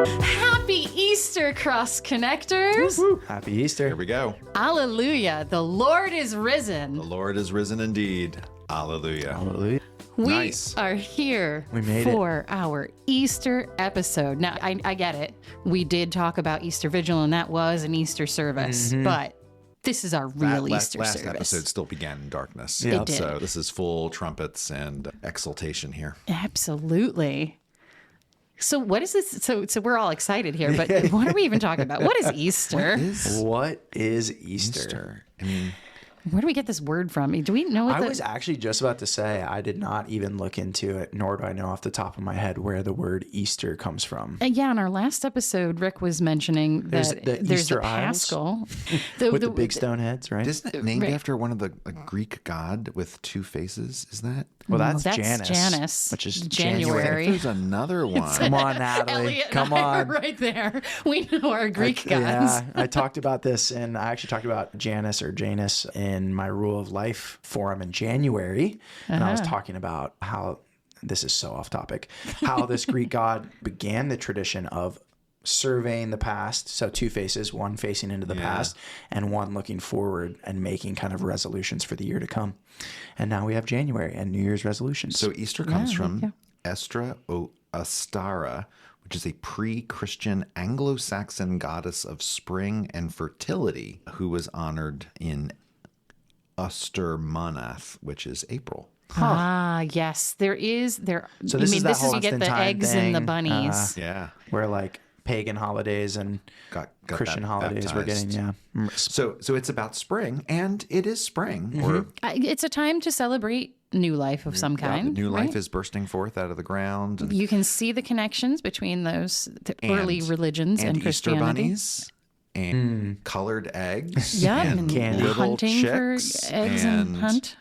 Happy Easter, Cross Connectors. Woo-hoo. Happy Easter. Here we go. Alleluia. The Lord is The risen. Lord is risen indeed. Alleluia. Hallelujah. We Nice. are here We made for our Easter episode. Now, I get it. We did talk about Easter Vigil, and that was an Easter service, but this is our real Easter last service. episode still began in darkness. Yeah. It did. So this is full trumpets and exultation here. Absolutely. So what is this? So we're all excited here, but what are we even talking about? What is Easter? What is Easter? I mean, Where do we get this word from? Do we know what I was actually just about to say, I did not even look into it, nor do I know off the top of my head where the word Easter comes from. Yeah, in our last episode, Rick was mentioning that there's Easter a Isles Paschal. with the big stone heads, right? isn't it named Right. after one of a Greek god with two faces? Is that? Well, that's Janus, Janus, which is January. There's another one. Come on, Natalie. Elliot Come and I are on. right there. We know our Greek gods. Yeah, I talked about this, and I actually talked about Janus in my Rule of Life forum in January, and I was talking about how, this is so off topic, how this Greek god began the tradition of surveying the past, so two faces, one facing into the past and one looking forward and making kind of resolutions for the year to come. And now we have January and New Year's resolutions. So Easter comes from Estra o Astara, which is a pre-Christian Anglo-Saxon goddess of spring and fertility who was honored in Ustermanath, which is April. Ah, yes. There is. So this is that whole you get the Constantine eggs and the thing, bunnies. Yeah. where like pagan holidays and Got Christian that holidays we're getting, baptized. So it's about spring, and it is spring. Or It's a time to celebrate new life of some kind. new right? life is bursting forth out of the ground. And, You can see the connections between the early religions and Easter Christianity. bunnies and colored eggs. Yeah, and candy. little hunting for chicks eggs and hunt.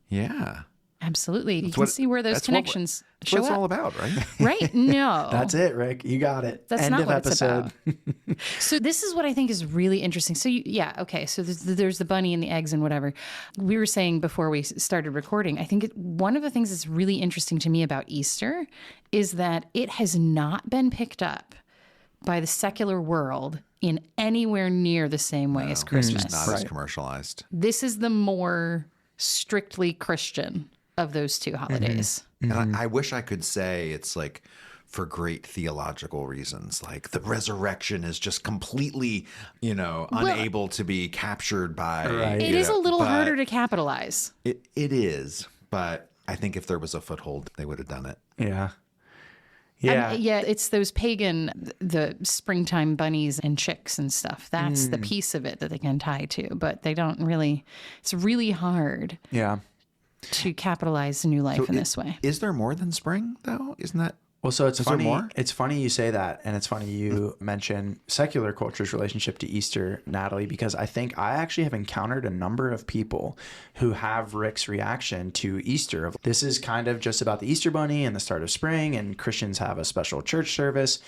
Yeah. Absolutely. You can see where those connections That's show what it's up. all about, right? Right? No. That's it, Rick. You got it. That's End not of what episode. it's about. So this is what I think is really interesting. So okay. So there's the bunny and the eggs and whatever. We were saying before we started recording, I think one of the things that's really interesting to me about Easter is that it has not been picked up by the secular world in anywhere near the same way as Christmas. It's not as commercialized. This is the more strictly Christian of those two holidays. And I wish I could say it's like for great theological reasons. Like the resurrection is just completely, unable to be captured by. Right. It is a little harder to capitalize. It is, but I think if there was a foothold, they would have done it. Yeah. Yeah. Yeah, it's those pagan, the springtime bunnies and chicks and stuff. That's the piece of it that they can tie to, but they don't really, it's really hard Yeah. to capitalize new life in this way. Is there more than spring, though? Isn't that? Well, so it's Is there funny. more? It's funny you say that, and it's funny you mention secular culture's relationship to Easter, Natalie, because I think I actually have encountered a number of people who have Rick's reaction to Easter. This is kind of just about the Easter bunny and the start of spring, and Christians have a special church service.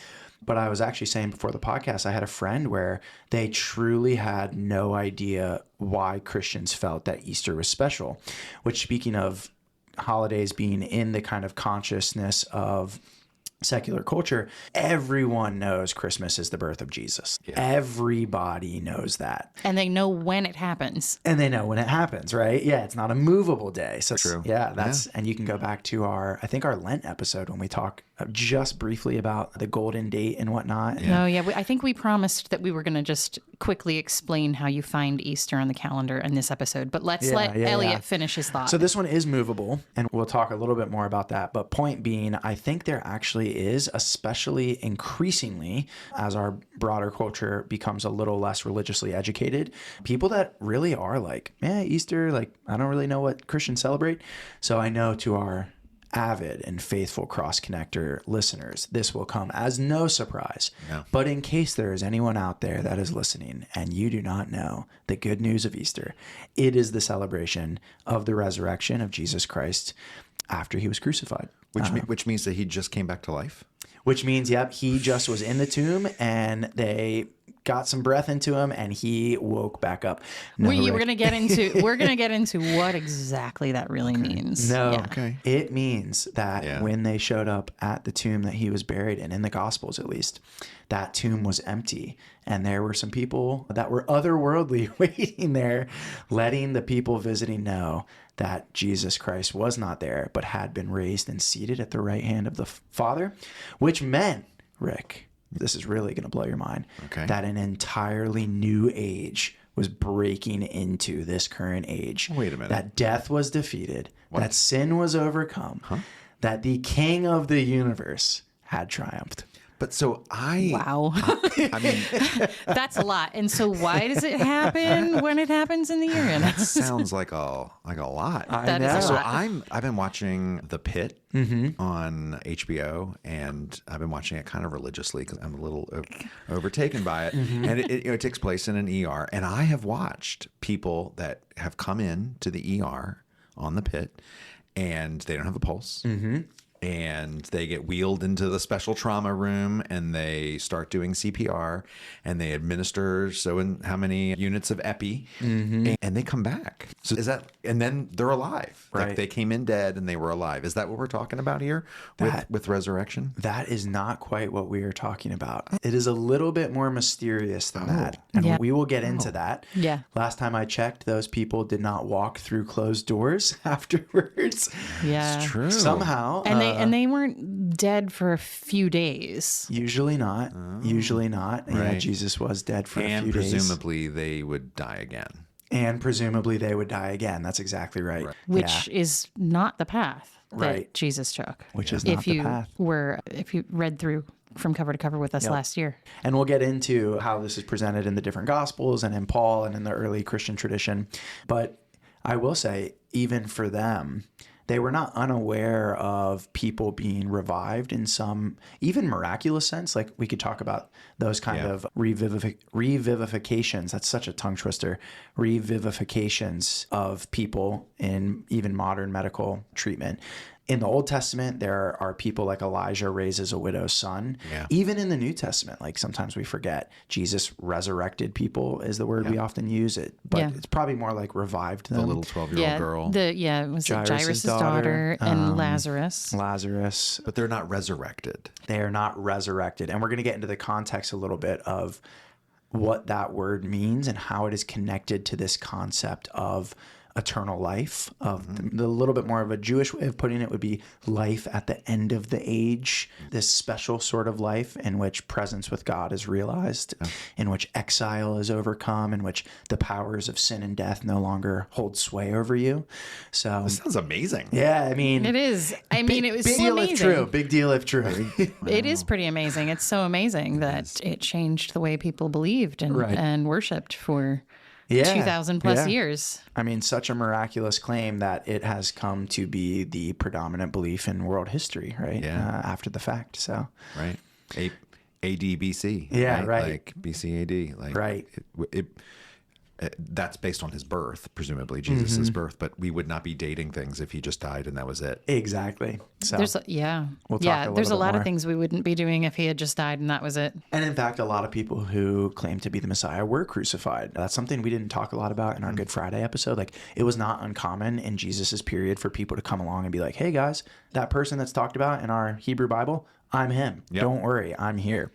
But I was actually saying before the podcast, I had a friend where they truly had no idea why Christians felt that Easter was special. Which, speaking of holidays being in the kind of consciousness of secular culture, everyone knows Christmas is the birth of Jesus. Yeah. Everybody knows that. And they know when it happens. And they know when it happens, right? Yeah, it's not a movable day. So True. Yeah, and you can go back to our Lent episode when we talk just briefly about the golden date and whatnot. Oh, yeah. I think we promised that we were going to just quickly explain how you find Easter on the calendar in this episode. But let's let Elliot finish his thought. So this one is movable, and we'll talk a little bit more about that. But point being, I think there actually is, especially increasingly, as our broader culture becomes a little less religiously educated, people that really are like, Easter, like, I don't really know what Christians celebrate. So I know to our avid and faithful Cross Connector listeners, this will come as no surprise. No. But in case there is anyone out there that is listening and you do not know the good news of Easter, it is the celebration of the resurrection of Jesus Christ after he was crucified. Which means that he just came back to life? Which means, he just was in the tomb and they got some breath into him and he woke back up. No, We're gonna get into what exactly that really means. No, Yeah. Okay. it means that when they showed up at the tomb that he was buried in the Gospels at least, that tomb was empty. And there were some people that were otherworldly waiting there, letting the people visiting know that Jesus Christ was not there, but had been raised and seated at the right hand of the Father, which meant, Rick, this is really going to blow your mind, that an entirely new age was breaking into this current age. Wait a minute. That death was defeated, that sin was overcome, that the King of the universe had triumphed. But so Wow. I mean, That's a lot. And so why does it happen when it happens in the year? that sounds like a lot. That is a So lot. I've been watching The Pit on HBO, and I've been watching it kind of religiously because I'm a little overtaken by it. And it takes place in an ER, and I have watched people that have come in to the ER on The Pit, and they don't have a pulse. And they get wheeled into the special trauma room, and they start doing CPR, and they administer how many units of epi, and they come back. So is that, and then they're alive. Right. Like they came in dead and they were alive. Is that what we're talking about here with resurrection? That is not quite what we are talking about. It is a little bit more mysterious than that. And we will get into that. Yeah. Last time I checked, those people did not walk through closed doors afterwards. Yeah. It's true. Somehow. And they weren't dead for a few days. Usually not. Usually not. Yeah, Right. Jesus was dead for a And few days. presumably they would die again. And presumably they would die again. That's exactly right. Which is not the path that Right. Jesus took. Which is not the path. If you read through from cover to cover with us last year. And we'll get into how this is presented in the different Gospels and in Paul and in the early Christian tradition. But I will say, even for them, they were not unaware of people being revived in some even miraculous sense. Like we could talk about those kind of revivifications. That's such a tongue twister. Revivifications of people in even modern medical treatment. In the Old Testament, there are people like Elijah raises a widow's son. Yeah. Even in the New Testament, like sometimes we forget, Jesus resurrected people is the word we often use it, but it's probably more like revived them. The little 12-year-old girl. It was Jairus' Jairus' daughter and Lazarus. Lazarus. But they're not resurrected. They are not resurrected. And we're going to get into the context a little bit of what that word means and how it is connected to this concept of eternal life. Of the little bit more of a Jewish way of putting it would be life at the end of the age, this special sort of life in which presence with God is realized, in which exile is overcome, in which the powers of sin and death no longer hold sway over you. So This sounds amazing. yeah, I mean, It is. I mean, it was big so deal amazing. if true. Big deal if true. It is pretty amazing. It's so amazing that it changed the way people believed and worshipped for 2,000 plus years. I mean, such a miraculous claim that it has come to be the predominant belief in world history, right? Yeah. After the fact. So, Right. AD BC. Yeah, right. Like BC AD. Like Right. That's based on his birth, presumably Jesus' birth, but we would not be dating things if he just died and that was it. exactly. So, There's we'll talk there's a little bit lot more. of things we wouldn't be doing if he had just died and that was it. And in fact, a lot of people who claim to be the Messiah were crucified. That's something we didn't talk a lot about in our Good Friday episode. Like, it was not uncommon in Jesus's period for people to come along and be like, hey guys, that person that's talked about in our Hebrew Bible, I'm him. Yep. Don't worry, I'm here.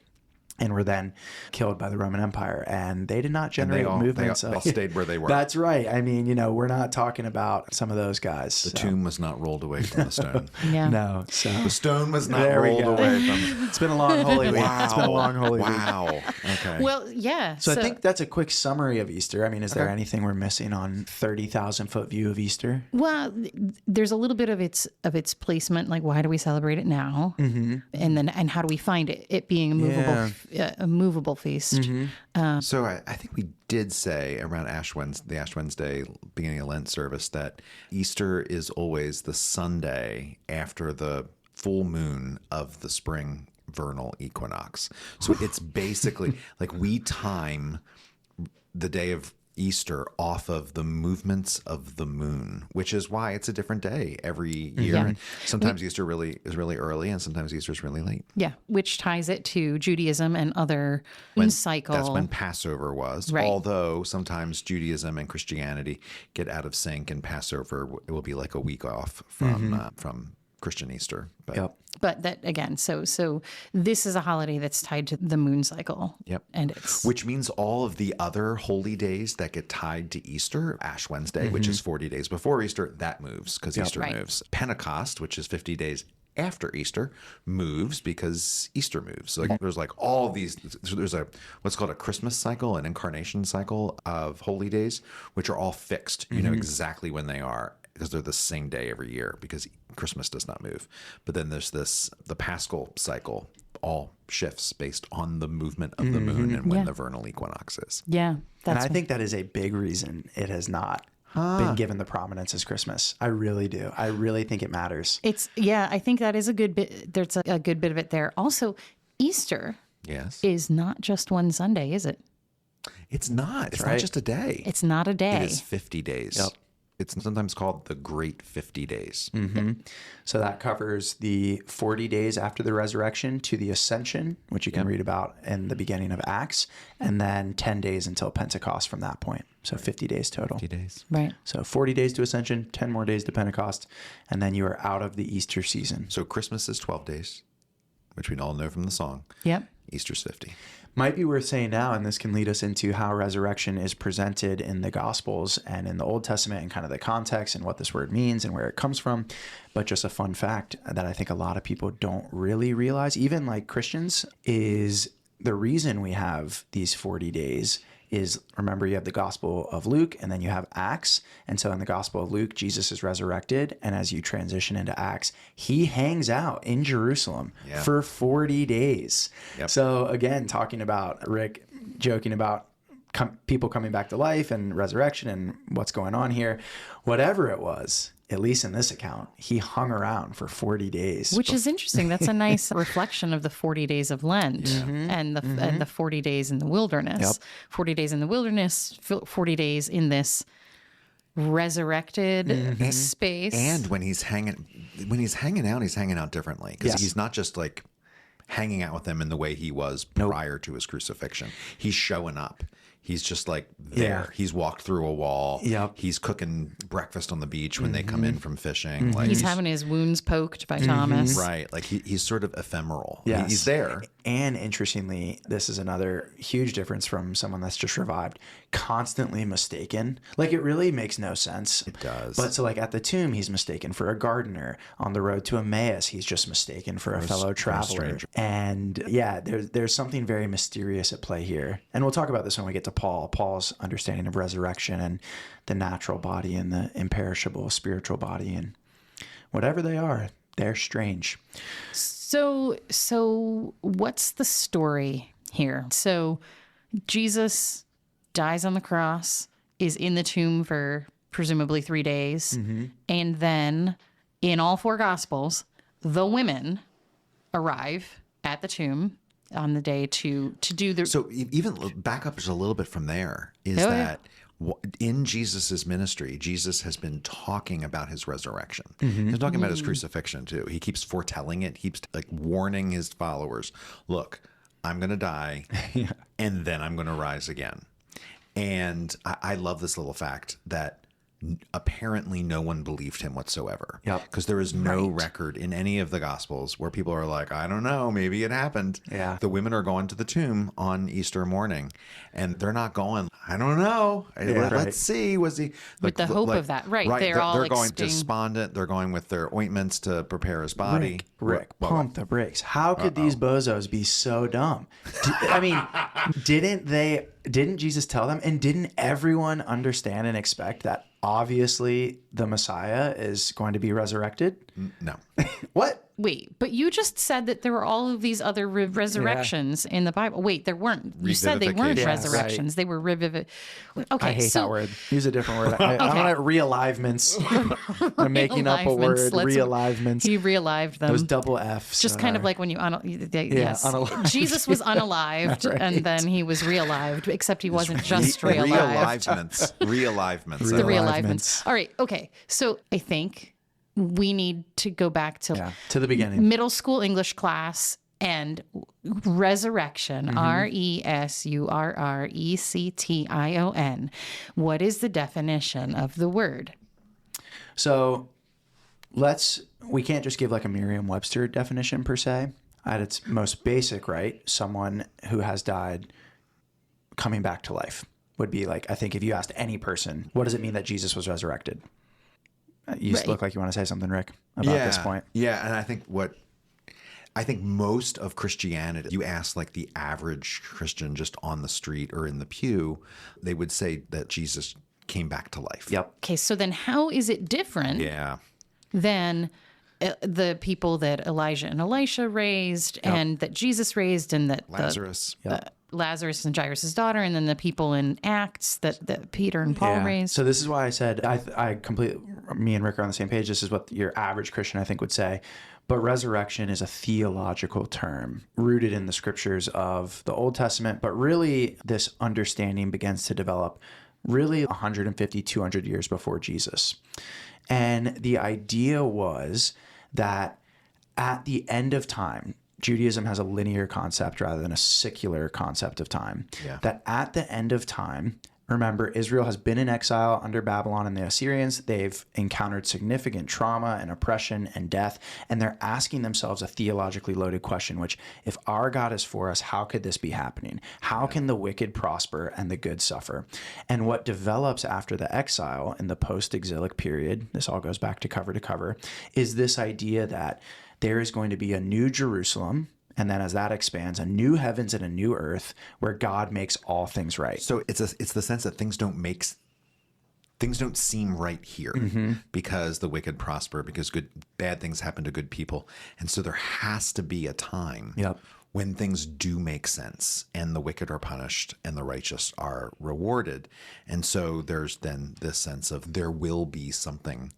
And were then killed by the Roman Empire. And they did not generate movements. They all stayed where they were. That's right. I mean, we're not talking about some of those guys. The tomb was not rolled away from the stone. Yeah. No. So The stone was not There we rolled go. away from. it's been a long Holy Week. It's been a long Holy Week. Wow. Okay. Well, yeah. So I think that's a quick summary of Easter. I mean, is there anything we're missing on 30,000 foot view of Easter? Well, there's a little bit of its placement, like why do we celebrate it now, and how do we find it? It being a movable feast. So I think we did say around the Ash Wednesday, beginning of Lent service, that Easter is always the Sunday after the full moon of the spring vernal equinox. So it's basically like we time the day of Easter off of the movements of the moon, which is why it's a different day every year. Yeah. And sometimes Easter is really early, and sometimes Easter is really late. Yeah, which ties it to Judaism and other moon cycle. That's when Passover was. Right. Although sometimes Judaism and Christianity get out of sync, and Passover will be like a week off from Christian Easter. But Yep. But that again, so this is a holiday that's tied to the moon cycle. Yep. And it's which means all of the other holy days that get tied to Easter, Ash Wednesday, which is 40 days before Easter, that moves because Easter Right. moves. Pentecost, which is 50 days after Easter, moves because Easter moves. So there's like all these, so there's a what's called a Christmas cycle, an incarnation cycle of holy days, which are all fixed. You know exactly when they are, because they're the same day every year, because Christmas does not move. But then there's the Paschal cycle, all shifts based on the movement of the moon and when the vernal equinox is. yeah. And That's I think that is a big reason it has not been given the prominence as Christmas. I really do. I really think it matters. I think that is a good bit. There's a good bit of it there. Also, Easter Yes. is not just one Sunday, is it? It's not. It's right. not just a day. It's not a day. It is 50 days. Yep. It's sometimes called the Great 50 Days. So that covers the 40 days after the resurrection to the ascension, which you can read about in the beginning of Acts, and then 10 days until Pentecost from that point. So 50 days total. 50 days. Right. So 40 days to ascension, 10 more days to Pentecost, and then you are out of the Easter season. So Christmas is 12 days, which we all know from the song. Yep. Easter's 50. Might be worth saying now, and this can lead us into how resurrection is presented in the Gospels and in the Old Testament and kind of the context and what this word means and where it comes from. But just a fun fact that I think a lot of people don't really realize, even like Christians, is the reason we have these 40 days is, remember, you have the Gospel of Luke and then you have Acts. And so in the Gospel of Luke, Jesus is resurrected. And as you transition into Acts, he hangs out in Jerusalem for 40 days. Yep. So again, talking about Rick joking about people coming back to life and resurrection and what's going on here, whatever it was, at least in this account, he hung around for 40 days. Which is interesting. That's a nice reflection of the 40 days of Lent and the 40 days in the wilderness. Yep. 40 days in the wilderness, 40 days in this resurrected space. And when he's hanging out, he's hanging out differently, because he's not just like hanging out with them in the way he was prior to his crucifixion. He's showing up. He's just like there. Yeah. He's walked through a wall. Yep. He's cooking breakfast on the beach when they come in from fishing. Like he's having his wounds poked by Thomas. right. Like he's sort of ephemeral. Yes. He's there. And interestingly, this is another huge difference from someone that's just revived. Constantly mistaken. Like, it really makes no sense. It does. But so like at the tomb, he's mistaken for a gardener. On the road to Emmaus, he's just mistaken for a fellow traveler. stranger. And yeah, there's something very mysterious at play here. And we'll talk about this when we get to Paul's understanding of resurrection and the natural body and the imperishable spiritual body, and whatever they are, they're strange. So what's the story here? So Jesus dies on the cross, is in the tomb for presumably 3 days. And then in all 4 Gospels, the women arrive at the tomb on the day to do the... So even back up just a little bit from there is Oh, that in Jesus's ministry, Jesus has been talking about his resurrection. He's talking about his crucifixion too. He keeps foretelling it. He keeps like warning his followers, look, I'm going to die and then I'm going to rise again. And I love this little fact that apparently no one believed him whatsoever. Yep. Because there is no record in any of the Gospels where people are like, I don't know, maybe it happened. Yeah. The women are going to the tomb on Easter morning, and they're not going, I don't know. Let's see. Was he... With the hope of that. Right. They're all going expecting... despondent. They're going with their ointments to prepare his body. Rick, pump the brakes. How could these bozos be so dumb? Didn't Jesus tell them? And didn't everyone understand and expect that obviously the Messiah is going to be resurrected? No. What? Wait, but you just said that there were all of these other resurrections in the Bible. Wait, there weren't. You said they weren't Revivifications. resurrections. They were Okay, I hate that word. Use a different word. I want realivements. I'm making up a word. Realivements. He realived them. Those double F's. Just kind of like when you yes. unalived. Jesus was unalived and then he was realived, except he wasn't just realived. Realivements. The realivements. All right. Okay. So I think we need to go back to the beginning. Middle school English class and resurrection, resurrection. What is the definition of the word? So we can't just give like a Merriam-Webster definition per se. At its most basic, right? Someone who has died coming back to life would be like, I think if you asked any person, what does it mean that Jesus was resurrected? You look like you want to say something, Rick, about this point. Yeah, and I think most of Christianity, you ask like the average Christian just on the street or in the pew, they would say that Jesus came back to life. Yep. Okay, so then how is it different than the people that Elijah and Elisha raised and that Jesus raised and that Lazarus. Lazarus and Jairus' daughter, and then the people in Acts that Peter and Paul raised. So this is why I said me and Rick are on the same page. This is what your average Christian, I think, would say. But resurrection is a theological term rooted in the scriptures of the Old Testament. But really, this understanding begins to develop really 150, 200 years before Jesus. And the idea was that at the end of time, Judaism has a linear concept rather than a secular concept of time. Yeah. That at the end of time, remember, Israel has been in exile under Babylon and the Assyrians. They've encountered significant trauma and oppression and death, and they're asking themselves a theologically loaded question, which, if our God is for us, how could this be happening? How can the wicked prosper and the good suffer? And what develops after the exile in the post-exilic period, this all goes back to cover, is this idea that there is going to be a new Jerusalem, and then as that expands, a new heavens and a new earth where God makes all things right. So it's the sense that things don't seem right here because the wicked prosper, because bad things happen to good people. And so there has to be a time when things do make sense and the wicked are punished and the righteous are rewarded. And so there's then this sense of there will be something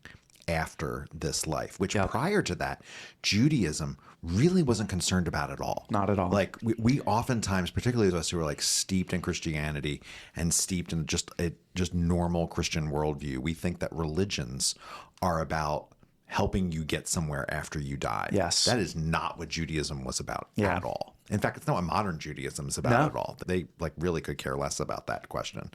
after this life, which prior to that, Judaism really wasn't concerned about at all. Not at all. Like we oftentimes, particularly those who are like steeped in Christianity and steeped in just normal Christian worldview, we think that religions are about helping you get somewhere after you die. Yes. That is not what Judaism was about at all. In fact, it's not what modern Judaism is about at all. They like really could care less about that question.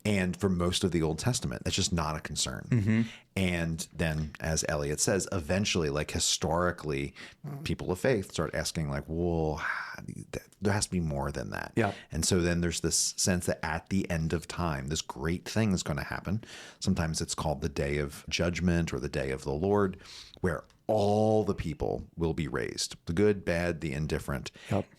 And for most of the Old Testament, that's just not a concern. And then, as Elliot says, eventually, like historically, people of faith start asking like, well, there has to be more than that. Yeah. And so then there's this sense that at the end of time, this great thing is going to happen. Sometimes it's called the day of judgment or the day of the Lord, where all the people will be raised, the good, bad, the indifferent.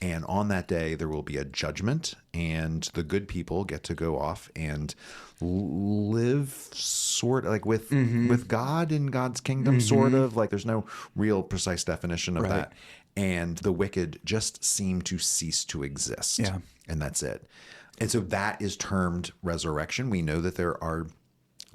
And on that day, there will be a judgment, and the good people get to go off and live sort of like with God in God's kingdom, sort of. Like there's no real precise definition of that. And the wicked just seem to cease to exist. Yeah. And that's it. And so that is termed resurrection. We know that there are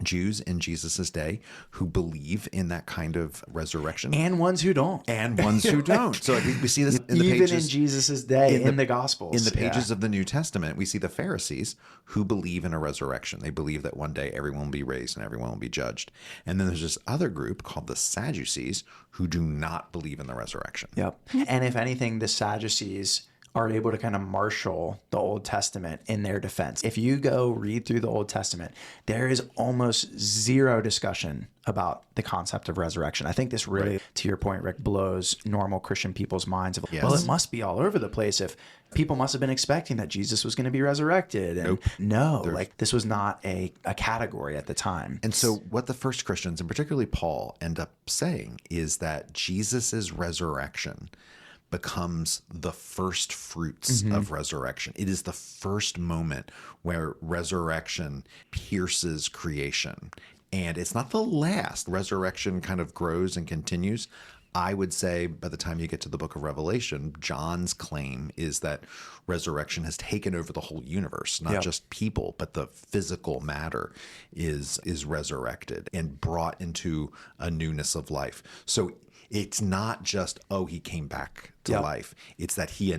Jews in Jesus's day who believe in that kind of resurrection, and ones who don't, So like we see this in the even pages, in Jesus's day in the Gospels, in the pages of the New Testament. We see the Pharisees who believe in a resurrection. They believe that one day everyone will be raised and everyone will be judged. And then there's this other group called the Sadducees who do not believe in the resurrection. And if anything, the Sadducees are able to kind of marshal the Old Testament in their defense. If you go read through the Old Testament, there is almost zero discussion about the concept of resurrection. I think this really, to your point, Rick, blows normal Christian people's minds of, well, it must be all over the place if people must have been expecting that Jesus was going to be resurrected. And this was not a category at the time. And so what the first Christians, and particularly Paul, end up saying is that Jesus's resurrection becomes the first fruits of resurrection. It is the first moment where resurrection pierces creation. And it's not the last. Resurrection kind of grows and continues I would say by the time you get to the book of Revelation, John's claim is that resurrection has taken over the whole universe, not just people, but the physical matter is resurrected and brought into a newness of life. So it's not just, oh, he came back to life. It's that he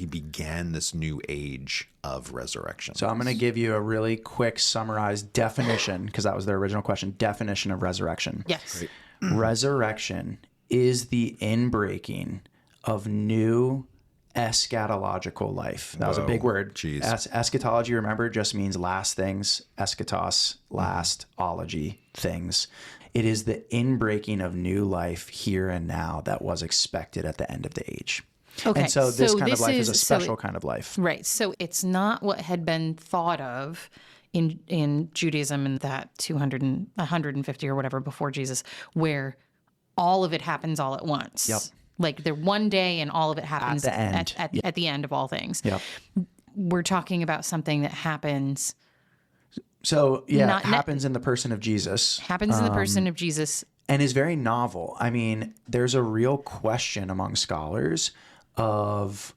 began this new age of resurrection. So I'm going to give you a really quick summarized definition, because that was the original question, definition of resurrection. Yes. Great. Resurrection is the inbreaking of new eschatological life. That was a big word. Jeez. Eschatology, remember, just means last things. Eschatos, last, ology, things. It is the inbreaking of new life here and now that was expected at the end of the age. Okay. And so this kind of this life is a special kind of life. Right. So it's not what had been thought of in Judaism in that 150 or whatever before Jesus, where all of it happens all at once. Yep. Like they're one day and all of it happens At the end. at the end of all things. Yep. We're talking about something that happens So yeah, it happens in the person of Jesus. in the person of Jesus. And is very novel. I mean, there's a real question among scholars of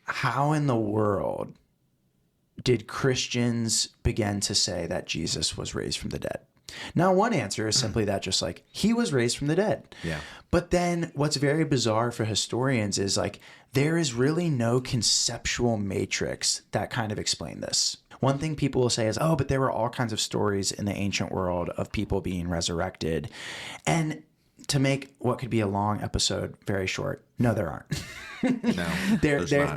how in the world did Christians begin to say that Jesus was raised from the dead? Now, one answer is simply that just like he was raised from the dead. Yeah. But then what's very bizarre for historians is like there is really no conceptual matrix that kind of explain this. One thing people will say is, oh, but there were all kinds of stories in the ancient world of people being resurrected. And to make what could be a long episode very short, no, there aren't. No,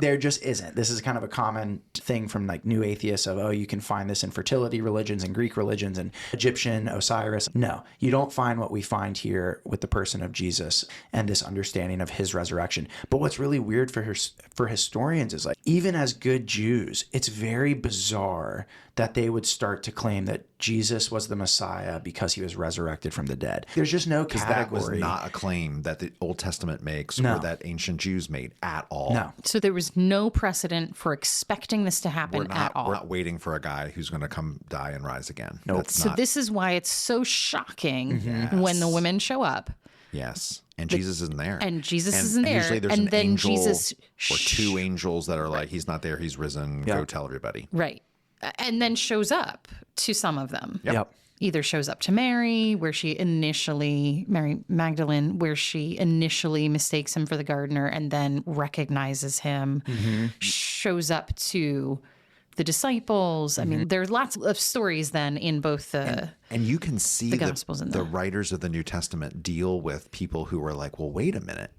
there just isn't. This is kind of a common thing from like new atheists of, oh, you can find this in fertility religions and Greek religions and Egyptian Osiris. No, you don't find what we find here with the person of Jesus and this understanding of his resurrection. But what's really weird for historians is like, even as good Jews, it's very bizarre that they would start to claim that Jesus was the Messiah because he was resurrected from the dead. There's just no category. That was not a claim that the Old Testament makes or that ancient Jews made at all. No. So there was no precedent for expecting this to happen at all. We're not waiting for a guy who's going to come die and rise again. Nope. So this is why it's so shocking when the women show up. Yes. And Jesus isn't there. And Jesus isn't there. Usually there's and an then angel Jesus or two angels that are like, he's not there, he's risen, go tell everybody. Right. And then shows up to some of them. Yep. Either shows up to Mary, Mary Magdalene, where she initially mistakes him for the gardener and then recognizes him, shows up to the disciples. I mean, there's lots of stories then in both the And you can see Gospels in the there. writers of the New Testament deal with people who were like, well, wait a minute.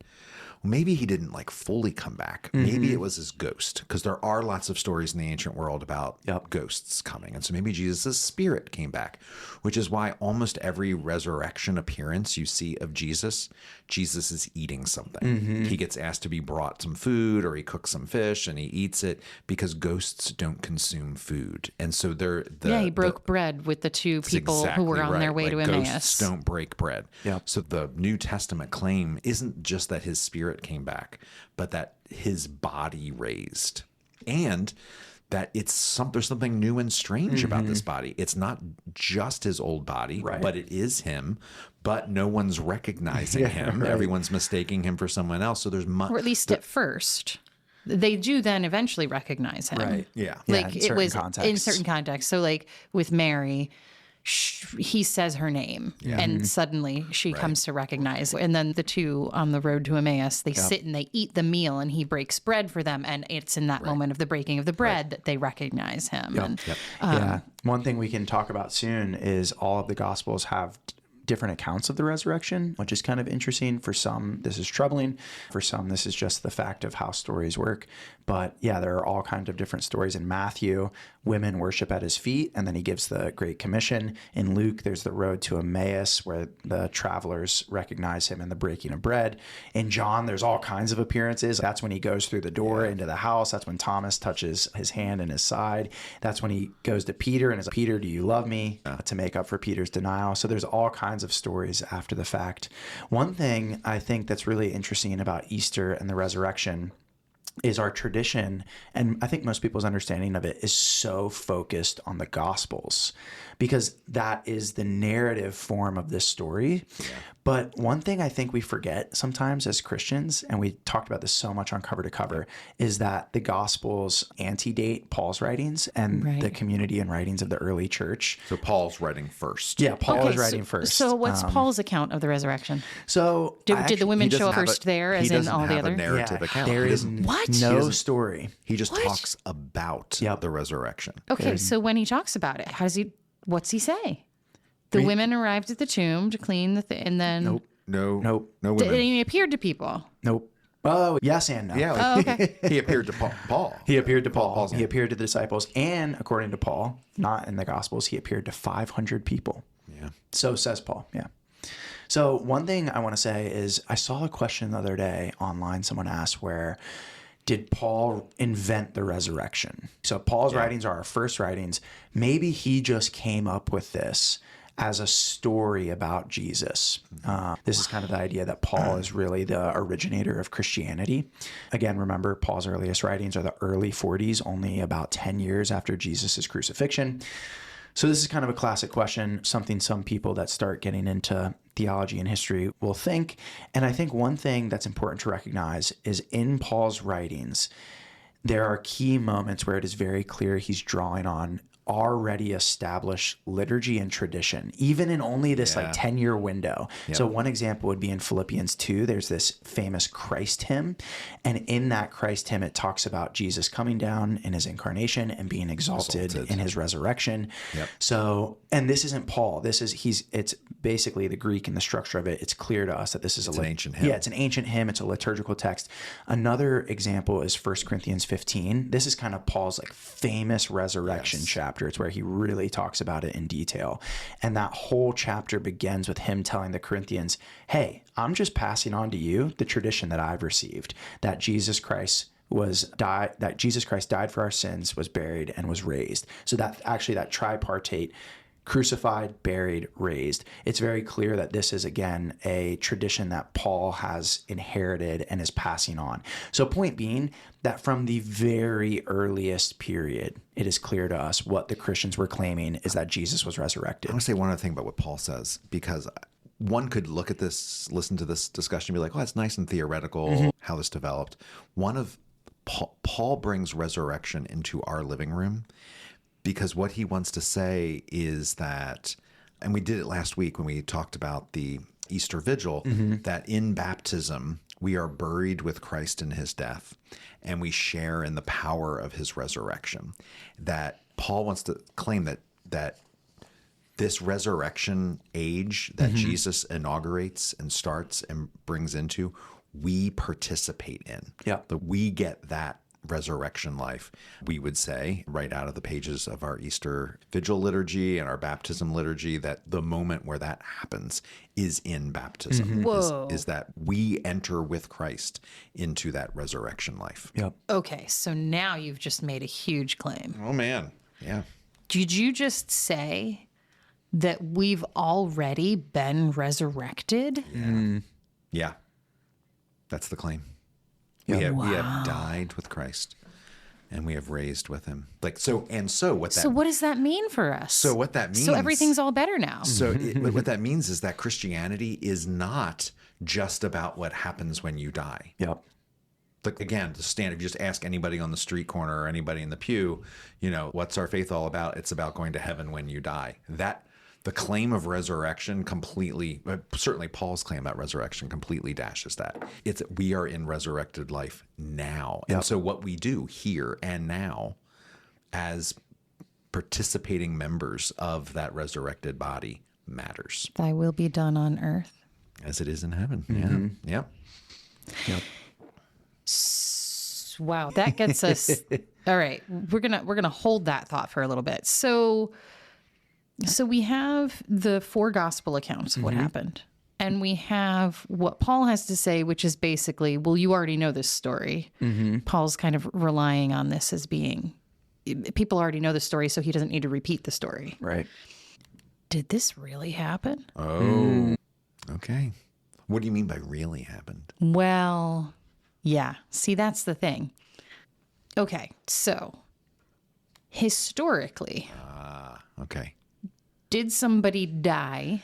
Maybe he didn't like fully come back. Maybe it was his ghost, because there are lots of stories in the ancient world about ghosts coming. And so maybe Jesus' spirit came back, which is why almost every resurrection appearance you see of Jesus is eating something. He gets asked to be brought some food, or he cooks some fish and he eats it, because ghosts don't consume food. And so he broke bread with the two people who were on their way to Emmaus. Ghosts don't break bread. Yep. So the New Testament claim isn't just that his spirit came back, but that his body raised, and that there's something new and strange about this body. It's not just his old body, but it is him, but no one's recognizing him. Right. Everyone's mistaking him for someone else. So there's Or at least at first. They do then eventually recognize him. Right. Yeah. Like in it was certain in certain contexts. So like with Mary, he says her name and suddenly she comes to recognize. And then the two on the road to Emmaus, they sit and they eat the meal and he breaks bread for them. And it's in that moment of the breaking of the bread that they recognize him. And, One thing we can talk about soon is all of the Gospels have different accounts of the resurrection, which is kind of interesting. For some, this is troubling. For some, this is just the fact of how stories work. But yeah, there are all kinds of different stories. In Matthew, women worship at his feet, and then he gives the Great Commission. In Luke, there's the road to Emmaus, where the travelers recognize him in the breaking of bread. In John, there's all kinds of appearances. That's when he goes through the door into the house. That's when Thomas touches his hand in his side. That's when he goes to Peter and is like, Peter, do you love me? To make up for Peter's denial. So there's all kinds of stories after the fact. One thing I think that's really interesting about Easter and the resurrection is our tradition, and I think most people's understanding of it is so focused on the Gospels, because that is the narrative form of this story. But one thing I think we forget sometimes as Christians, and we talked about this so much on Cover to Cover, is that the Gospels antedate Paul's writings and the community and writings of the early church. So Paul's writing first. Yeah, Paul is writing first. So what's Paul's account of the resurrection? So Did the women show up first there, as in all the He other? doesn't have a narrative account. There is no story. He just talks about the resurrection. Okay, so when he talks about it, what's he say? The women arrived at the tomb to clean the and then No women. he appeared to people. Nope. Oh, yes and no. Yeah. Oh, okay. He appeared to Paul. He appeared to Paul. He appeared to the disciples. And according to Paul, not in the Gospels, he appeared to 500 people. Yeah. So says Paul. Yeah. So one thing I want to say is I saw a question the other day online. Someone asked did Paul invent the resurrection? So Paul's writings are our first writings. Maybe he just came up with this as a story about Jesus. This is kind of the idea that Paul is really the originator of Christianity. Again, remember, Paul's earliest writings are the early 40s, only about 10 years after Jesus' crucifixion. So this is kind of a classic question, something some people that start getting into theology and history will think. And I think one thing that's important to recognize is in Paul's writings, there are key moments where it is very clear he's drawing on already established liturgy and tradition, even in only this 10-year window. Yep. So one example would be in Philippians 2, there's this famous Christ hymn. And in that Christ hymn, it talks about Jesus coming down in his incarnation and being exalted in his resurrection. Yep. So, and this isn't Paul. It's basically the Greek and the structure of it. It's clear to us that this is an ancient hymn. Yeah, it's an ancient hymn. It's a liturgical text. Another example is 1 Corinthians 15. This is kind of Paul's famous resurrection chapter. It's where he really talks about it in detail. And that whole chapter begins with him telling the Corinthians, hey, I'm just passing on to you the tradition that I've received, that Jesus Christ died for our sins, was buried, and was raised. So that tripartite, crucified, buried, raised. It's very clear that this is, again, a tradition that Paul has inherited and is passing on. So point being that from the very earliest period, it is clear to us what the Christians were claiming is that Jesus was resurrected. I want to say one other thing about what Paul says, because one could look at this, listen to this discussion, and be like, oh, it's nice and theoretical, how this developed. Paul brings resurrection into our living room, because what he wants to say is that, and we did it last week when we talked about the Easter Vigil, that in baptism, we are buried with Christ in his death, and we share in the power of his resurrection. That Paul wants to claim that this resurrection age that Jesus inaugurates and starts and brings into, we participate in. Yeah. That we get that resurrection life, we would say, right out of the pages of our Easter Vigil liturgy and our baptism liturgy, that the moment where that happens is in baptism. Is that we enter with Christ into that resurrection life. Yep. Okay, so now you've just made a huge claim. Oh, man. Yeah. Did you just say that we've already been resurrected? Yeah. That's the claim. We have died with Christ, and we have raised with him. So what does that mean for us? So what that means? So everything's all better now. So what that means is that Christianity is not just about what happens when you die. Yep. Like, again, the standard, if you just ask anybody on the street corner or anybody in the pew, what's our faith all about? It's about going to heaven when you die. The claim of resurrection completely, certainly Paul's claim about resurrection completely dashes that. It's we are in resurrected life now. And so what we do here and now as participating members of that resurrected body matters. Thy will be done on earth as it is in heaven. Yeah. Yep. Wow, that gets us. All right, we're gonna hold that thought for a little bit. So we have the 4 gospel accounts of what happened. And we have what Paul has to say, which is basically, well, you already know this story. Paul's kind of relying on this as being, people already know the story, so he doesn't need to repeat the story. Right. Did this really happen? Oh, okay. What do you mean by really happened? Well, yeah. See, that's the thing. Okay, so historically. Okay. Did somebody die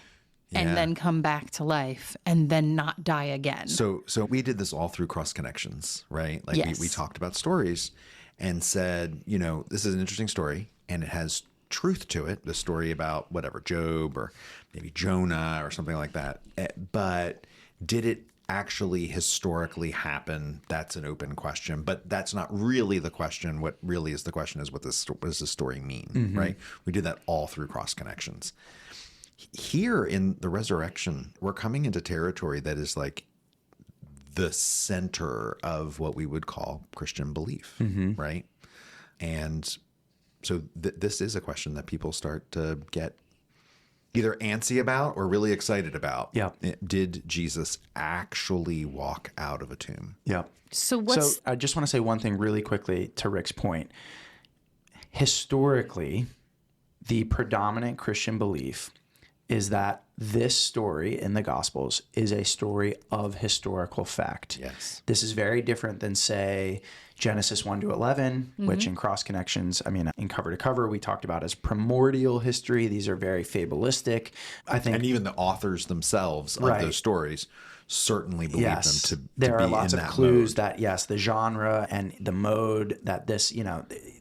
and then come back to life and then not die again. So we did this all through Cross Connections, right? Like Yes. we talked about stories and said, this is an interesting story and it has truth to it. The story about whatever, Job or maybe Jonah or something like that. But did it actually historically happen? That's an open question, but that's not really the question. What really is the question is what does this story mean, right? We did that all through Cross Connections. Here in the resurrection, we're coming into territory that is like the center of what we would call Christian belief, right? And so this is a question that people start to get either antsy about or really excited about. Yeah. Did Jesus actually walk out of a tomb? Yeah. So I just want to say one thing really quickly to Rick's point. Historically, the predominant Christian belief is that this story in the Gospels is a story of historical fact. Yes. This is very different than, say, Genesis 1 to 11, which in Cross Connections, in Cover to Cover, we talked about as primordial history. These are very fabulistic. I think, And even the authors themselves of those stories certainly believe them to there be are lots in of that clues mode. that, yes, the genre and the mode that this,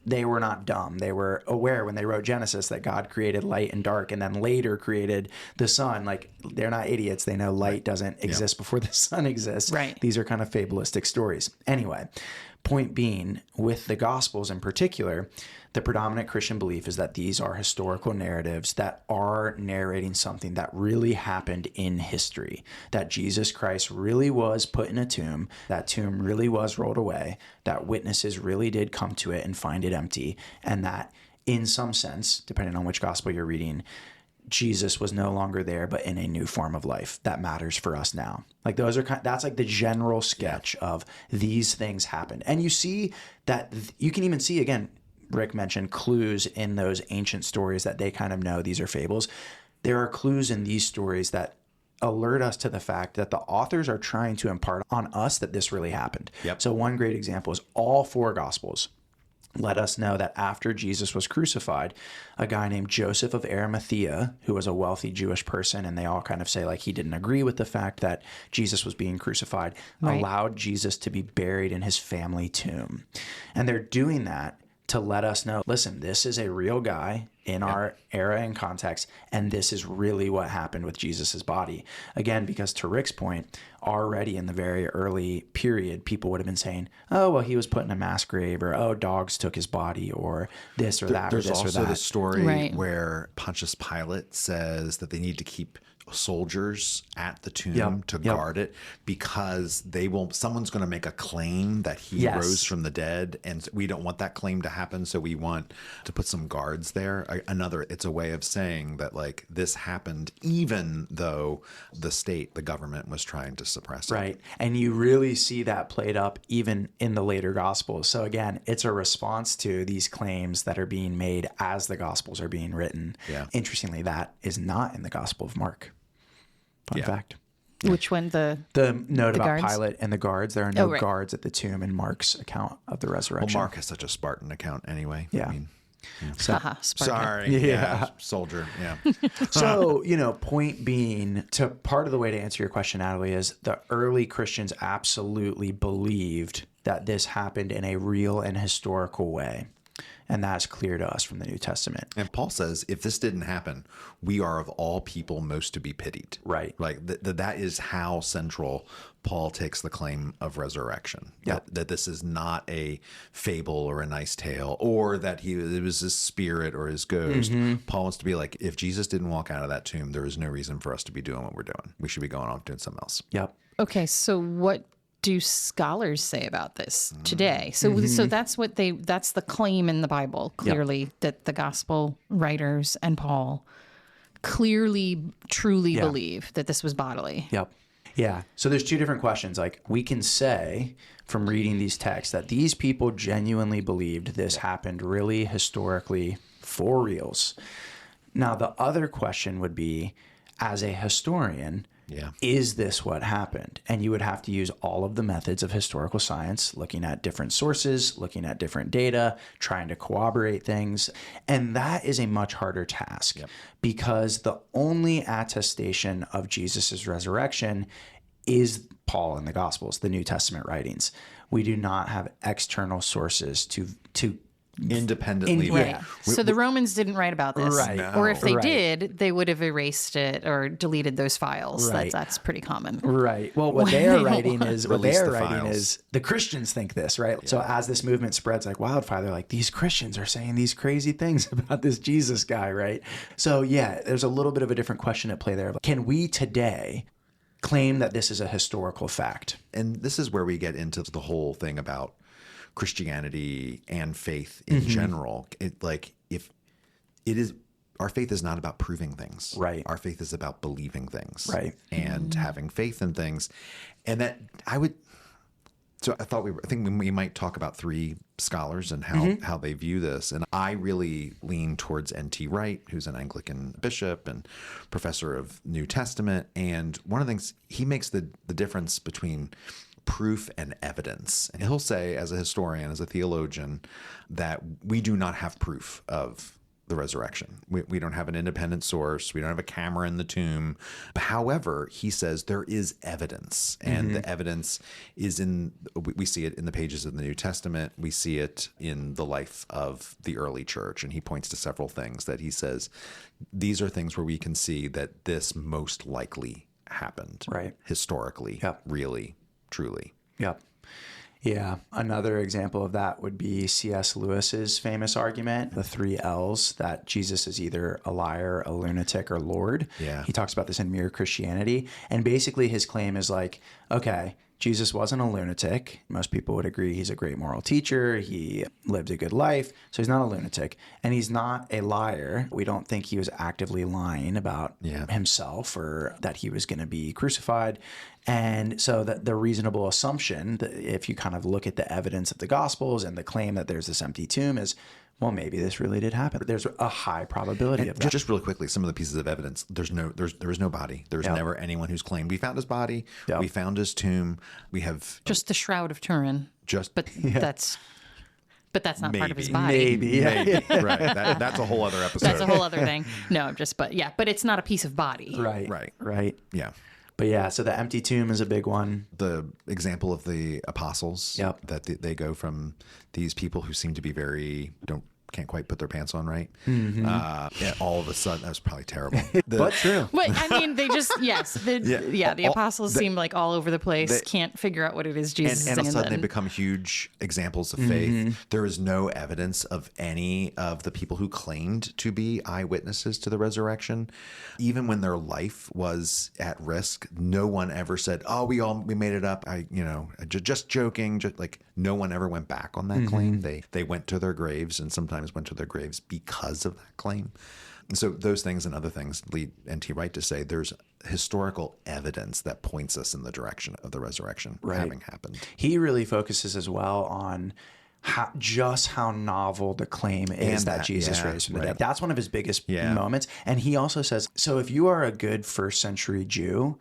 they were not dumb. They were aware when they wrote Genesis that God created light and dark and then later created the sun. Like, they're not idiots. They know light doesn't exist before the sun exists. Right. These are kind of fabulistic stories. Anyway, point being, with the Gospels in particular, the predominant Christian belief is that these are historical narratives that are narrating something that really happened in history, that Jesus Christ really was put in a tomb, that tomb really was rolled away, that witnesses really did come to it and find it empty, and that in some sense, depending on which gospel you're reading, Jesus was no longer there, but in a new form of life that matters for us now. Like, those are that's like the general sketch of these things happened. And you see that you can even see, again, Rick mentioned clues in those ancient stories that they kind of know these are fables. There are clues in these stories that alert us to the fact that the authors are trying to impart on us that this really happened. Yep. So one great example is all four Gospels let us know that after Jesus was crucified, a guy named Joseph of Arimathea, who was a wealthy Jewish person, and they all kind of say like he didn't agree with the fact that Jesus was being crucified, allowed Jesus to be buried in his family tomb. And they're doing that to let us know, listen, this is a real guy in our era and context, and this is really what happened with Jesus's body. Again, because to Rick's point, already in the very early period, people would have been saying, oh, well, he was put in a mass grave, or, oh, dogs took his body, or this or that, or this or that. There's also the story Right. where Pontius Pilate says that they need to keep soldiers at the tomb to guard it because someone's going to make a claim that he rose from the dead, and we don't want that claim to happen, so we want to put some guards there. It's a way of saying that like this happened even though the government was trying to suppress it. Right. And you really see that played up even in the later Gospels. So again, it's a response to these claims that are being made as the Gospels are being written. Yeah. Interestingly, that is not in the Gospel of Mark. Fun fact. Which one? The note about guards? Pilate and the guards. There are no right. guards at the tomb in Mark's account of the Well, resurrection. Mark has such a Spartan account anyway. Yeah. Haha, Spartan. Sorry. Yeah. Soldier. Yeah. So, point being, to part of the way to answer your question, Natalie, is the early Christians absolutely believed that this happened in a real and historical way. And that's clear to us from the New Testament. And Paul says, if this didn't happen, we are of all people most to be pitied. Right. Like that is how central Paul takes the claim of resurrection. Yep. That this is not a fable or a nice tale, or that it was his spirit or his ghost. Paul wants to be like, if Jesus didn't walk out of that tomb, there is no reason for us to be doing what we're doing. We should be going off doing something else. Yep. Okay, so what do scholars say about this today? So that's that's the claim in the Bible, clearly, that the gospel writers and Paul clearly, truly believe that this was bodily. Yep. Yeah. So there's two different questions. Like, we can say from reading these texts that these people genuinely believed this happened really historically for reals. Now, the other question would be, as a historian, Yeah. Is this what happened? And you would have to use all of the methods of historical science, looking at different sources, looking at different data, trying to corroborate things. And that is a much harder task because the only attestation of Jesus's resurrection is Paul in the Gospels, the New Testament writings. We do not have external sources to Independently. Right. So the Romans didn't write about this. Right. No. Or if they Right. did, they would have erased it or deleted those files. Right. That's pretty common. Right. Well, what they are writing is Release the files. the Christians think this, right? So as this movement spreads like wildfire, they're like, these Christians are saying these crazy things about this Jesus guy, right? So yeah, there's a little bit of a different question at play there. Can we today claim that this is a historical fact? And this is where we get into the whole thing about Christianity and faith in general. Our faith is not about proving things. Right. Our faith is about believing things. Right. And having faith in things. And that I think we might talk about three scholars and how they view this. And I really lean towards N.T. Wright, who's an Anglican bishop and professor of New Testament. And one of the things he makes the difference between proof and evidence. And he'll say, as a historian, as a theologian, that we do not have proof of the resurrection. We don't have an independent source. We don't have a camera in the tomb. However, he says there is evidence, and the evidence is we see it in the pages of the New Testament. We see it in the life of the early church. And he points to several things that he says, these are things where we can see that this most likely happened. Right. Historically, really, truly. Yep. Yeah. Another example of that would be C.S. Lewis's famous argument, the 3 L's, that Jesus is either a liar, a lunatic, or Lord. Yeah. He talks about this in Mere Christianity. And basically his claim is like, okay, Jesus wasn't a lunatic. Most people would agree he's a great moral teacher. He lived a good life. So he's not a lunatic. And he's not a liar. We don't think he was actively lying about himself or that he was going to be crucified. And so the reasonable assumption, if you kind of look at the evidence of the Gospels and the claim that there's this empty tomb is, well, maybe this really did happen. There's a high probability of that. Just really quickly, some of the pieces of evidence. There was no body. There was never anyone who's claimed we found his body. We found his tomb. We have Just the Shroud of Turin. But that's not part of his body. Maybe. right. That's a whole other episode. That's a whole other thing. No, but it's not a piece of body. Right. Yeah. But yeah, so the empty tomb is a big one. The example of the apostles, that they go from these people who seem to be can't quite put their pants on right. All of a sudden, that was probably terrible. But true. But I mean, they just, the apostles seem like all over the place, can't figure out what it is Jesus is and all of a saying. sudden they become huge examples of faith. There is no evidence of any of the people who claimed to be eyewitnesses to the resurrection. Even when their life was at risk, no one ever said, oh, we made it up. Just joking. Just like no one ever went back on that claim. They went to their graves and sometimes went to their graves because of that claim. And so those things and other things lead N.T. Wright to say there's historical evidence that points us in the direction of the resurrection having happened. He really focuses as well on how novel the claim is that Jesus raised from the dead. That's one of his biggest moments. And he also says, so if you are a good first century Jew,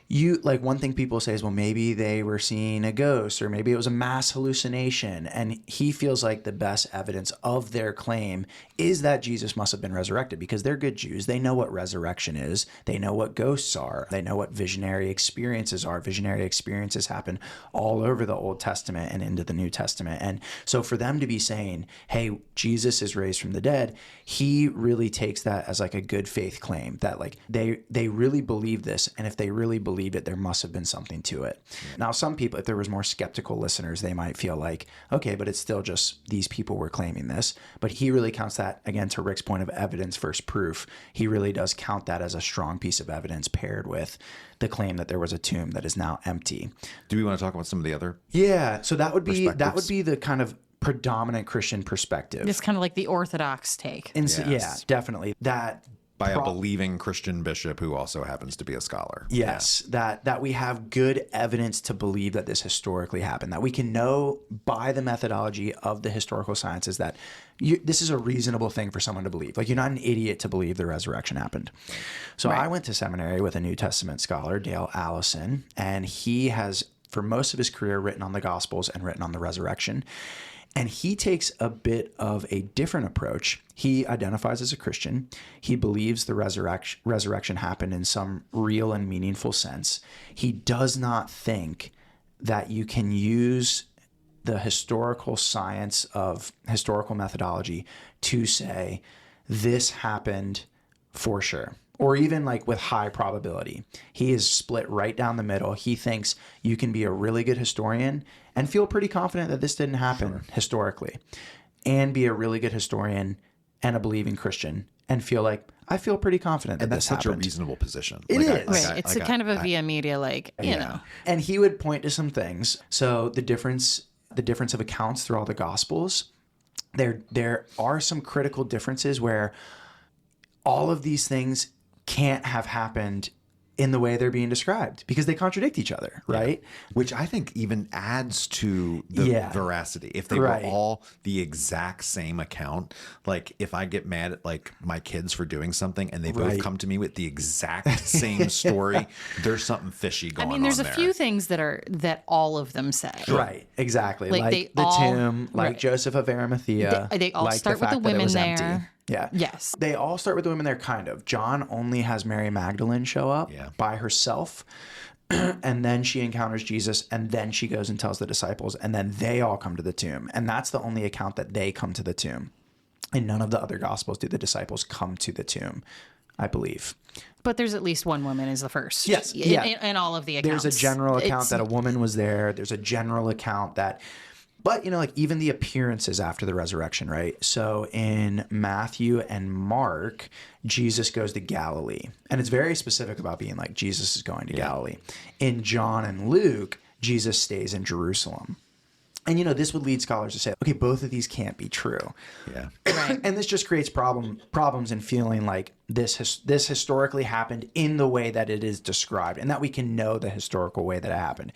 one thing people say is, well, maybe they were seeing a ghost or maybe it was a mass hallucination. And he feels like the best evidence of their claim is that Jesus must have been resurrected because they're good Jews. They know what resurrection is. They know what ghosts are. They know what visionary experiences are. Visionary experiences happen all over the Old Testament and into the New Testament. And so for them to be saying, hey, Jesus is raised from the dead, he really takes that as like a good faith claim that like they really believe this. And if they really believed it, there must have been something to it. Now, some people, if there was more skeptical listeners, they might feel like, okay, but it's still just these people were claiming this. But he really counts that, again, to Rick's point of evidence versus proof. He really does count that as a strong piece of evidence paired with the claim that there was a tomb that is now empty. Do we want to talk about some of the other? Yeah. So that would be the kind of predominant Christian perspective. It's kind of like the Orthodox take. Yeah, definitely. That by a believing Christian bishop who also happens to be a scholar. Yes, that we have good evidence to believe that this historically happened, that we can know by the methodology of the historical sciences that this is a reasonable thing for someone to believe. Like, you're not an idiot to believe the resurrection happened. So I went to seminary with a New Testament scholar, Dale Allison, and he has, for most of his career, written on the Gospels and written on the resurrection. And he takes a bit of a different approach. He identifies as a Christian. He believes the resurrection happened in some real and meaningful sense. He does not think that you can use the historical science of historical methodology to say this happened for sure, or even like with high probability. He is split right down the middle. He thinks you can be a really good historian and feel pretty confident that this didn't happen historically, and be a really good historian and a believing Christian and feel like, I feel pretty confident that And that's this such happened. a reasonable position. It is. Right. It's a kind of a via media, like, you know. And he would point to some things. So the difference of accounts through all the Gospels, there are some critical differences where all of these things can't have happened in the way they're being described because they contradict each other, right? Which I think even adds to the veracity. If they were all the exact same account, like if I get mad at like my kids for doing something and they both come to me with the exact same story, there's something fishy going on. I mean, there's a few things that all of them say. Right, exactly. Like the all, tomb, like Joseph of Arimathea. They all like start with the women there. Empty. Yeah. Yes. They all start with the women there, kind of. John only has Mary Magdalene show up by herself. And then she encounters Jesus, and then she goes and tells the disciples, and then they all come to the tomb. And that's the only account that they come to the tomb. In none of the other Gospels do the disciples come to the tomb, I believe. But there's at least one woman is the first. Yes. In all of the accounts. There's a general account that a woman was there. There's a general account that... But, you know, like even the appearances after the resurrection, right? So in Matthew and Mark, Jesus goes to Galilee. And it's very specific about being like, Jesus is going to Galilee. In John and Luke, Jesus stays in Jerusalem. And, you know, this would lead scholars to say, okay, both of these can't be true. Yeah. Right. And this just creates problems in feeling like this historically happened in the way that it is described, and that we can know the historical way that it happened.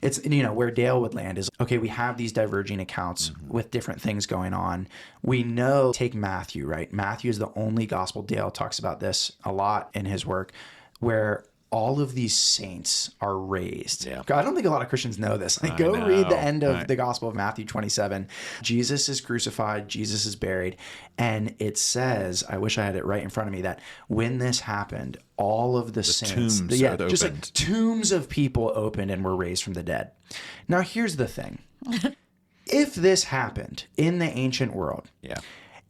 It's, you know, where Dale would land is, okay, we have these diverging accounts with different things going on. We know, take Matthew, right? Matthew is the only gospel, Dale talks about this a lot in his work, where all of these saints are raised. Yeah. I don't think a lot of Christians know this. Like, go read the end of the Gospel of Matthew 27. Jesus is crucified. Jesus is buried. And it says, I wish I had it right in front of me, that when this happened, all of the saints, tombs just like tombs of people opened and were raised from the dead. Now, here's the thing. If this happened in the ancient world,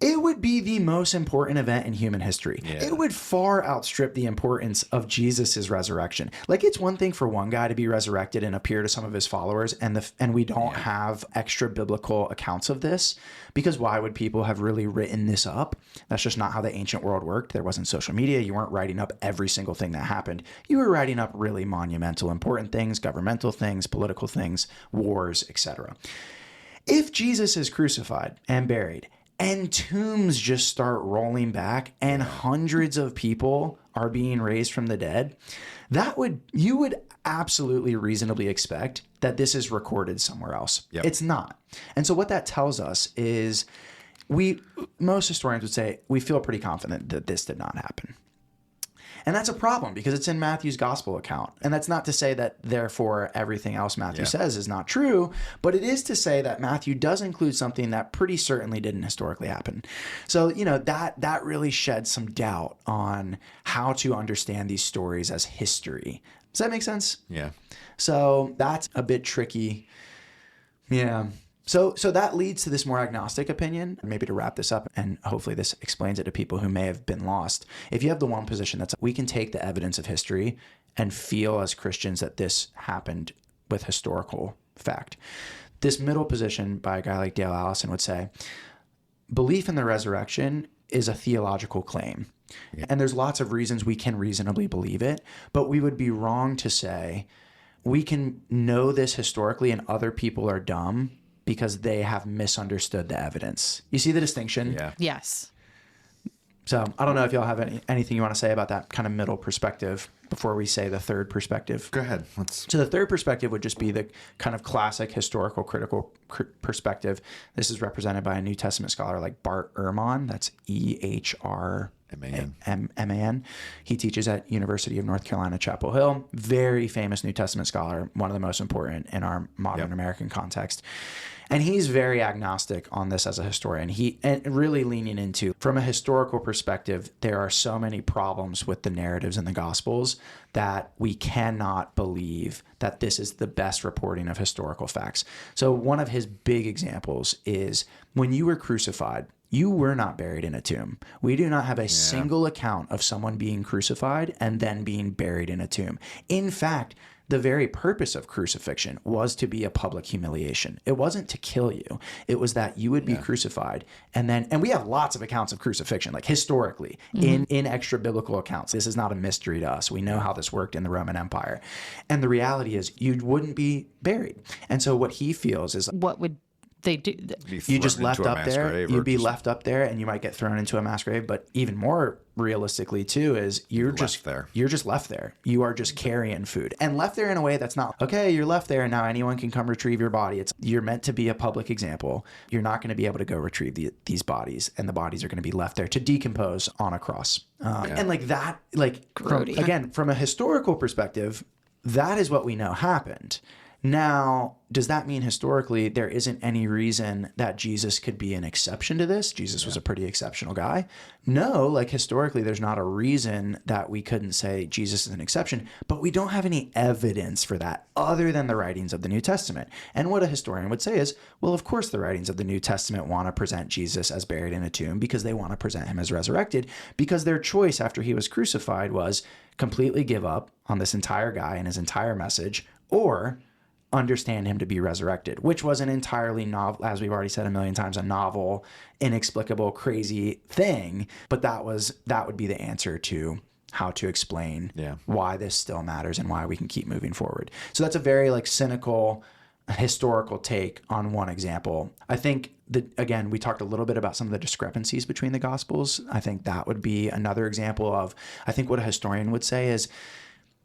it would be the most important event in human history. Yeah. It would far outstrip the importance of Jesus's resurrection. Like, it's one thing for one guy to be resurrected and appear to some of his followers, and we don't have extra biblical accounts of this, because why would people have really written this up? That's just not how the ancient world worked. There wasn't social media. You weren't writing up every single thing that happened. You were writing up really monumental, important things, governmental things, political things, wars, etc. If Jesus is crucified and buried, and tombs just start rolling back, and hundreds of people are being raised from the dead, you would absolutely reasonably expect that this is recorded somewhere else. Yep. It's not. And so what that tells us is most historians would say we feel pretty confident that this did not happen. And that's a problem because it's in Matthew's gospel account. And that's not to say that, therefore, everything else Matthew says is not true, but it is to say that Matthew does include something that pretty certainly didn't historically happen. So, you know, that really sheds some doubt on how to understand these stories as history. Does that make sense? Yeah. So that's a bit tricky. Yeah. So that leads to this more agnostic opinion. Maybe to wrap this up, and hopefully this explains it to people who may have been lost. If you have the one position that's, we can take the evidence of history and feel as Christians that this happened with historical fact. This middle position by a guy like Dale Allison would say, belief in the resurrection is a theological claim. Yeah. And there's lots of reasons we can reasonably believe it, but we would be wrong to say we can know this historically and other people are dumb because they have misunderstood the evidence. You see the distinction? Yeah. Yes. So I don't know if y'all have anything you want to say about that kind of middle perspective before we say the third perspective. Go ahead. So the third perspective would just be the kind of classic historical critical perspective. This is represented by a New Testament scholar like Bart Ehrman. That's E-H-R-M-A-N. He teaches at University of North Carolina, Chapel Hill. Very famous New Testament scholar, one of the most important in our modern American context. And he's very agnostic on this as a historian. And really leaning into, from a historical perspective, there are so many problems with the narratives in the Gospels that we cannot believe that this is the best reporting of historical facts. So one of his big examples is when you were crucified, you were not buried in a tomb. We do not have a single account of someone being crucified and then being buried in a tomb. In fact, the very purpose of crucifixion was to be a public humiliation. It wasn't to kill you. It was that you would be crucified. And we have lots of accounts of crucifixion, like historically, in extra biblical accounts. This is not a mystery to us. We know how this worked in the Roman Empire. And the reality is you wouldn't be buried. And so what he feels is, what would they do? You just left up there. You'd be left up there, and you might get thrown into a mass grave. But even more realistically, too, is you're just there. You're just left there. You are just carrying food, and left there in a way that's not okay. You're left there, and now anyone can come retrieve your body. You're meant to be a public example. You're not going to be able to go retrieve these bodies, and the bodies are going to be left there to decompose on a cross. And like that, again, from a historical perspective, that is what we know happened. Now, does that mean historically there isn't any reason that Jesus could be an exception to this? Jesus was a pretty exceptional guy. No, like historically, there's not a reason that we couldn't say Jesus is an exception, but we don't have any evidence for that other than the writings of the New Testament. And what a historian would say is, well, of course the writings of the New Testament want to present Jesus as buried in a tomb because they want to present him as resurrected, because their choice after he was crucified was completely give up on this entire guy and his entire message, or understand him to be resurrected, which was an entirely novel, as we've already said a million times, a novel, inexplicable, crazy thing. But that would be the answer to how to explain why this still matters and why we can keep moving forward. So that's a very cynical historical take on one example. I think that, again, we talked a little bit about some of the discrepancies between the Gospels. I think that would be another example of, I think what a historian would say is,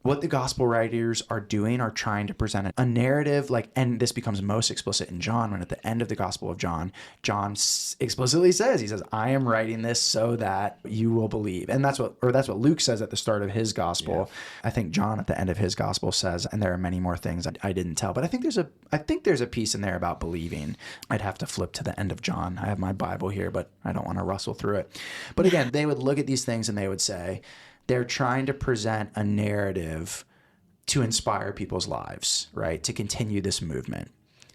what the gospel writers are doing are trying to present a narrative, and this becomes most explicit in John, when at the end of the Gospel of John, John explicitly says, he says, I am writing this so that you will believe. And that's what Luke says at the start of his gospel. Yeah. I think John at the end of his gospel says, and there are many more things I didn't tell, but I think there's a piece in there about believing. I'd have to flip to the end of John. I have my Bible here, but I don't want to rustle through it. But again, they would look at these things and they would say, they're trying to present a narrative to inspire people's lives, right? To continue this movement.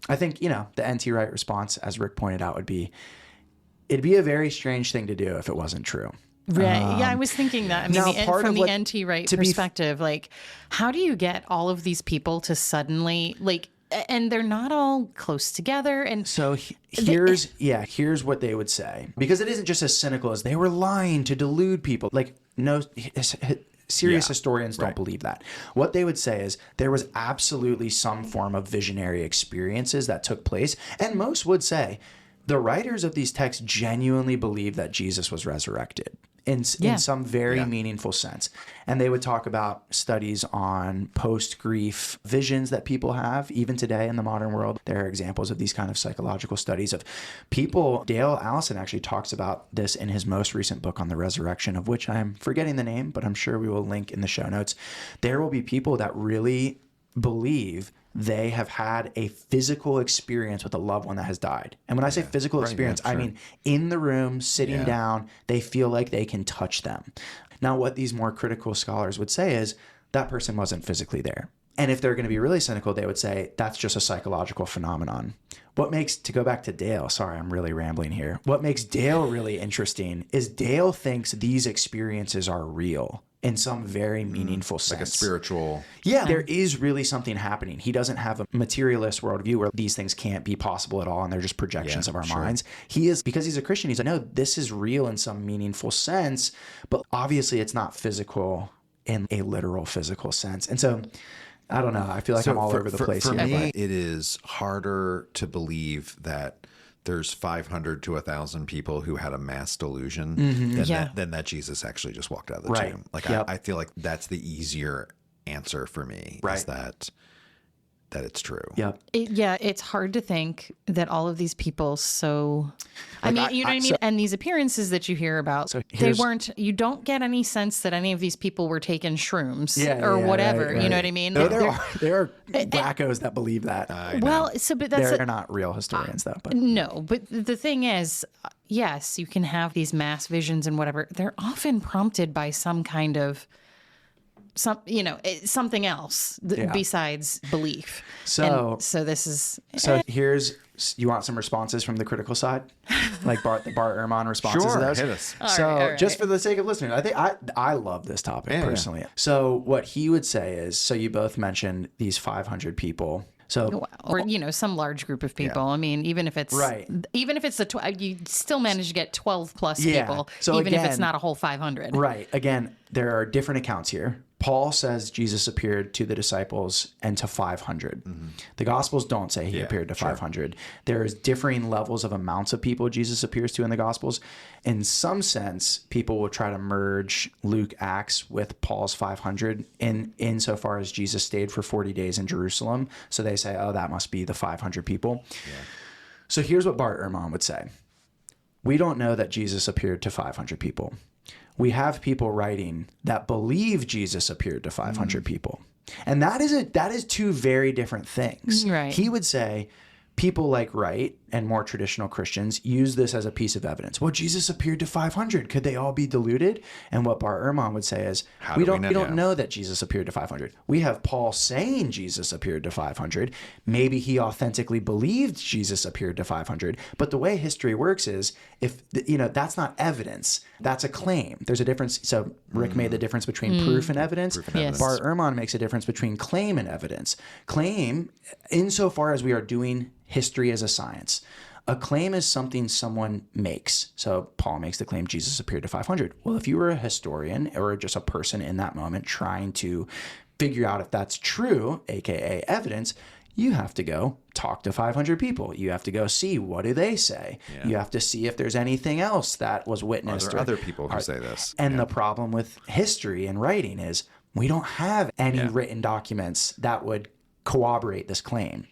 I think, the NT Wright response, as Rick pointed out, it'd be a very strange thing to do if it wasn't true. Right. I was thinking that. I mean, from the NT Wright perspective, how do you get all of these people to suddenly, and they're not all close together. And so here's what they would say, because it isn't just as cynical as they were lying to delude people. No, serious historians don't believe that. What they would say is there was absolutely some form of visionary experiences that took place. And most would say the writers of these texts genuinely believe that Jesus was resurrected in some very meaningful sense. And they would talk about studies on post-grief visions that people have. Even today in the modern world, there are examples of these kind of psychological studies of people. Dale Allison actually talks about this in his most recent book on the resurrection, of which I'm forgetting the name, but I'm sure we will link in the show notes. There will be people that really believe they have had a physical experience with a loved one that has died. And when I say physical experience, I mean in the room, sitting down, they feel like they can touch them. Now, what these more critical scholars would say is that person wasn't physically there. And if they're going to be really cynical, they would say that's just a psychological phenomenon. To go back to Dale, sorry, I'm really rambling here. What makes Dale really interesting is Dale thinks these experiences are real in some very meaningful sense. Like a spiritual. Yeah, there is really something happening. He doesn't have a materialist worldview where these things can't be possible at all and they're just projections of our minds. He is, because he's a Christian, he's like, no, this is real in some meaningful sense, but obviously it's not physical in a literal physical sense. And so, I don't know. I feel like I'm all over the place for here. Me, it is harder to believe that there's 500 to 1,000 people who had a mass delusion, then that Jesus actually just walked out of the tomb. Like I feel like that's the easier answer for me, is that it's true. Yep. It's hard to think that all of these people. So, I mean, you know what I mean? And these appearances that you hear about, you don't get any sense that any of these people were taking shrooms or whatever. Right. You know what I mean? No, there are wackos that believe that. Well, but they're not real historians though. But no, but the thing is, yes, you can have these mass visions and whatever. They're often prompted by some kind of something else besides belief. So this is. So you want some responses from the critical side, like the Bart Ehrman responses to those? Hit us. All right. Just for the sake of listeners, I think I love this topic personally. Yeah. So what he would say is, so you both mentioned these 500 people. So, or some large group of people. I mean, even if it's even if it's you still manage to get 12 plus people, so even if it's not a whole 500. Right. Again, there are different accounts here. Paul says Jesus appeared to the disciples and to 500. Mm-hmm. The Gospels don't say he appeared to 500. There's differing levels of amounts of people Jesus appears to in the Gospels. In some sense, people will try to merge Luke Acts with Paul's 500 insofar as Jesus stayed for 40 days in Jerusalem. So they say, oh, that must be the 500 people. Yeah. So here's what Bart Ehrman would say. We don't know that Jesus appeared to 500 people. We have people writing that believe Jesus appeared to 500 people. And that is two very different things. Right. He would say people like Wright and more traditional Christians use this as a piece of evidence. Well, Jesus appeared to 500. Could they all be deluded? And what Bart Ehrman would say is, we don't know that Jesus appeared to 500. We have Paul saying Jesus appeared to 500. Maybe he authentically believed Jesus appeared to 500. But the way history works is, that's not evidence. That's a claim. There's a difference. So Rick made the difference between proof and evidence. Yes. Bart Ehrman makes a difference between claim and evidence. Claim, insofar as we are doing history as a science. A claim is something someone makes. So Paul makes the claim Jesus appeared to 500. Well, if you were a historian or just a person in that moment trying to figure out if that's true, aka evidence, you have to go talk to 500 people. You have to go see, what do they say? Yeah. You have to see if there's anything else that was witnessed. Are there other people who say this? And the problem with history and writing is we don't have any written documents that would corroborate this claim.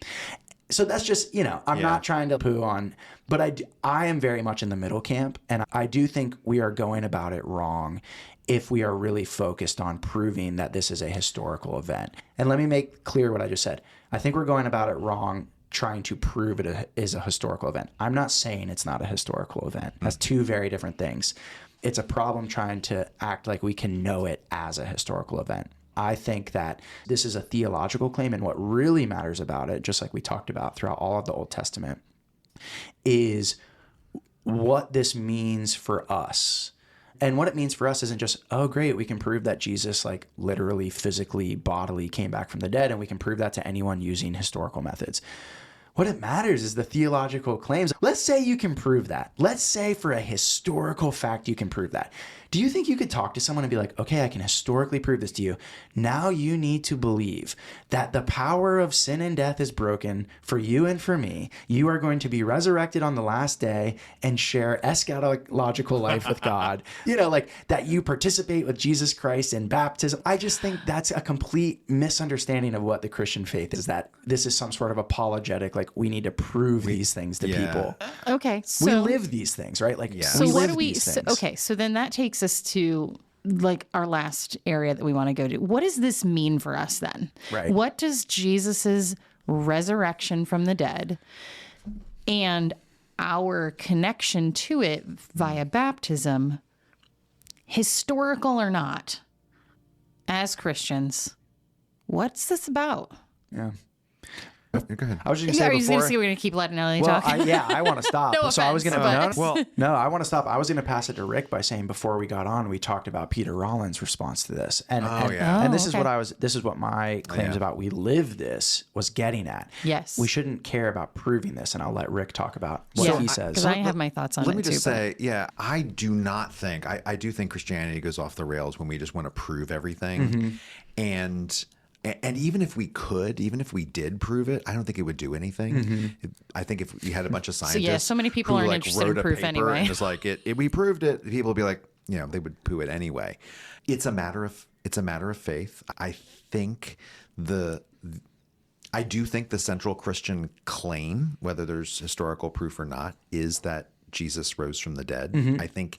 So that's just, I'm not trying to poo on, but I am very much in the middle camp. And I do think we are going about it wrong if we are really focused on proving that this is a historical event. And let me make clear what I just said. I think we're going about it wrong trying to prove it is a historical event. I'm not saying it's not a historical event. That's two very different things. It's a problem trying to act like we can know it as a historical event. I think that this is a theological claim, and what really matters about it, just like we talked about throughout all of the Old Testament, is what this means for us. And what it means for us isn't just, oh, great, we can prove that Jesus literally, physically, bodily came back from the dead, and we can prove that to anyone using historical methods. What it matters is the theological claims. Let's say you can prove that. Let's say for a historical fact you can prove that. Do you think you could talk to someone and be like, okay, I can historically prove this to you. Now you need to believe that the power of sin and death is broken for you and for me. You are going to be resurrected on the last day and share eschatological life with God. That you participate with Jesus Christ in baptism. I just think that's a complete misunderstanding of what the Christian faith is, that this is some sort of apologetic, we need to prove these things to people. Okay. So we live these things, right? So what do we, so then that takes us to our last area that we want to go to. What does this mean for us then? Right. What does Jesus's resurrection from the dead and our connection to it via baptism, historical or not, as Christians, what's this about? Yeah. Go ahead. I was just going to say Are you going to see we're going to keep letting Ellie talk? I want to stop. No so I was going to I want to stop. I was going to pass it to Rick by saying before we got on, we talked about Peter Rollins' response to this, and this is what this is what my claims about we live this was getting at. Yes, we shouldn't care about proving this, and I'll let Rick talk about what he says. Because I have my thoughts on it. Let me just say, I do not think I do think Christianity goes off the rails when we just want to prove everything, and And even if we did prove it, I don't think it would do anything. I think if we had a bunch of scientists, so many people who, aren't like, interested wrote in a proof paper anyway. and just like we proved it, people would be like, they would poo it anyway. It's a matter of faith. I do think the central Christian claim, whether there's historical proof or not, is that Jesus rose from the dead. I think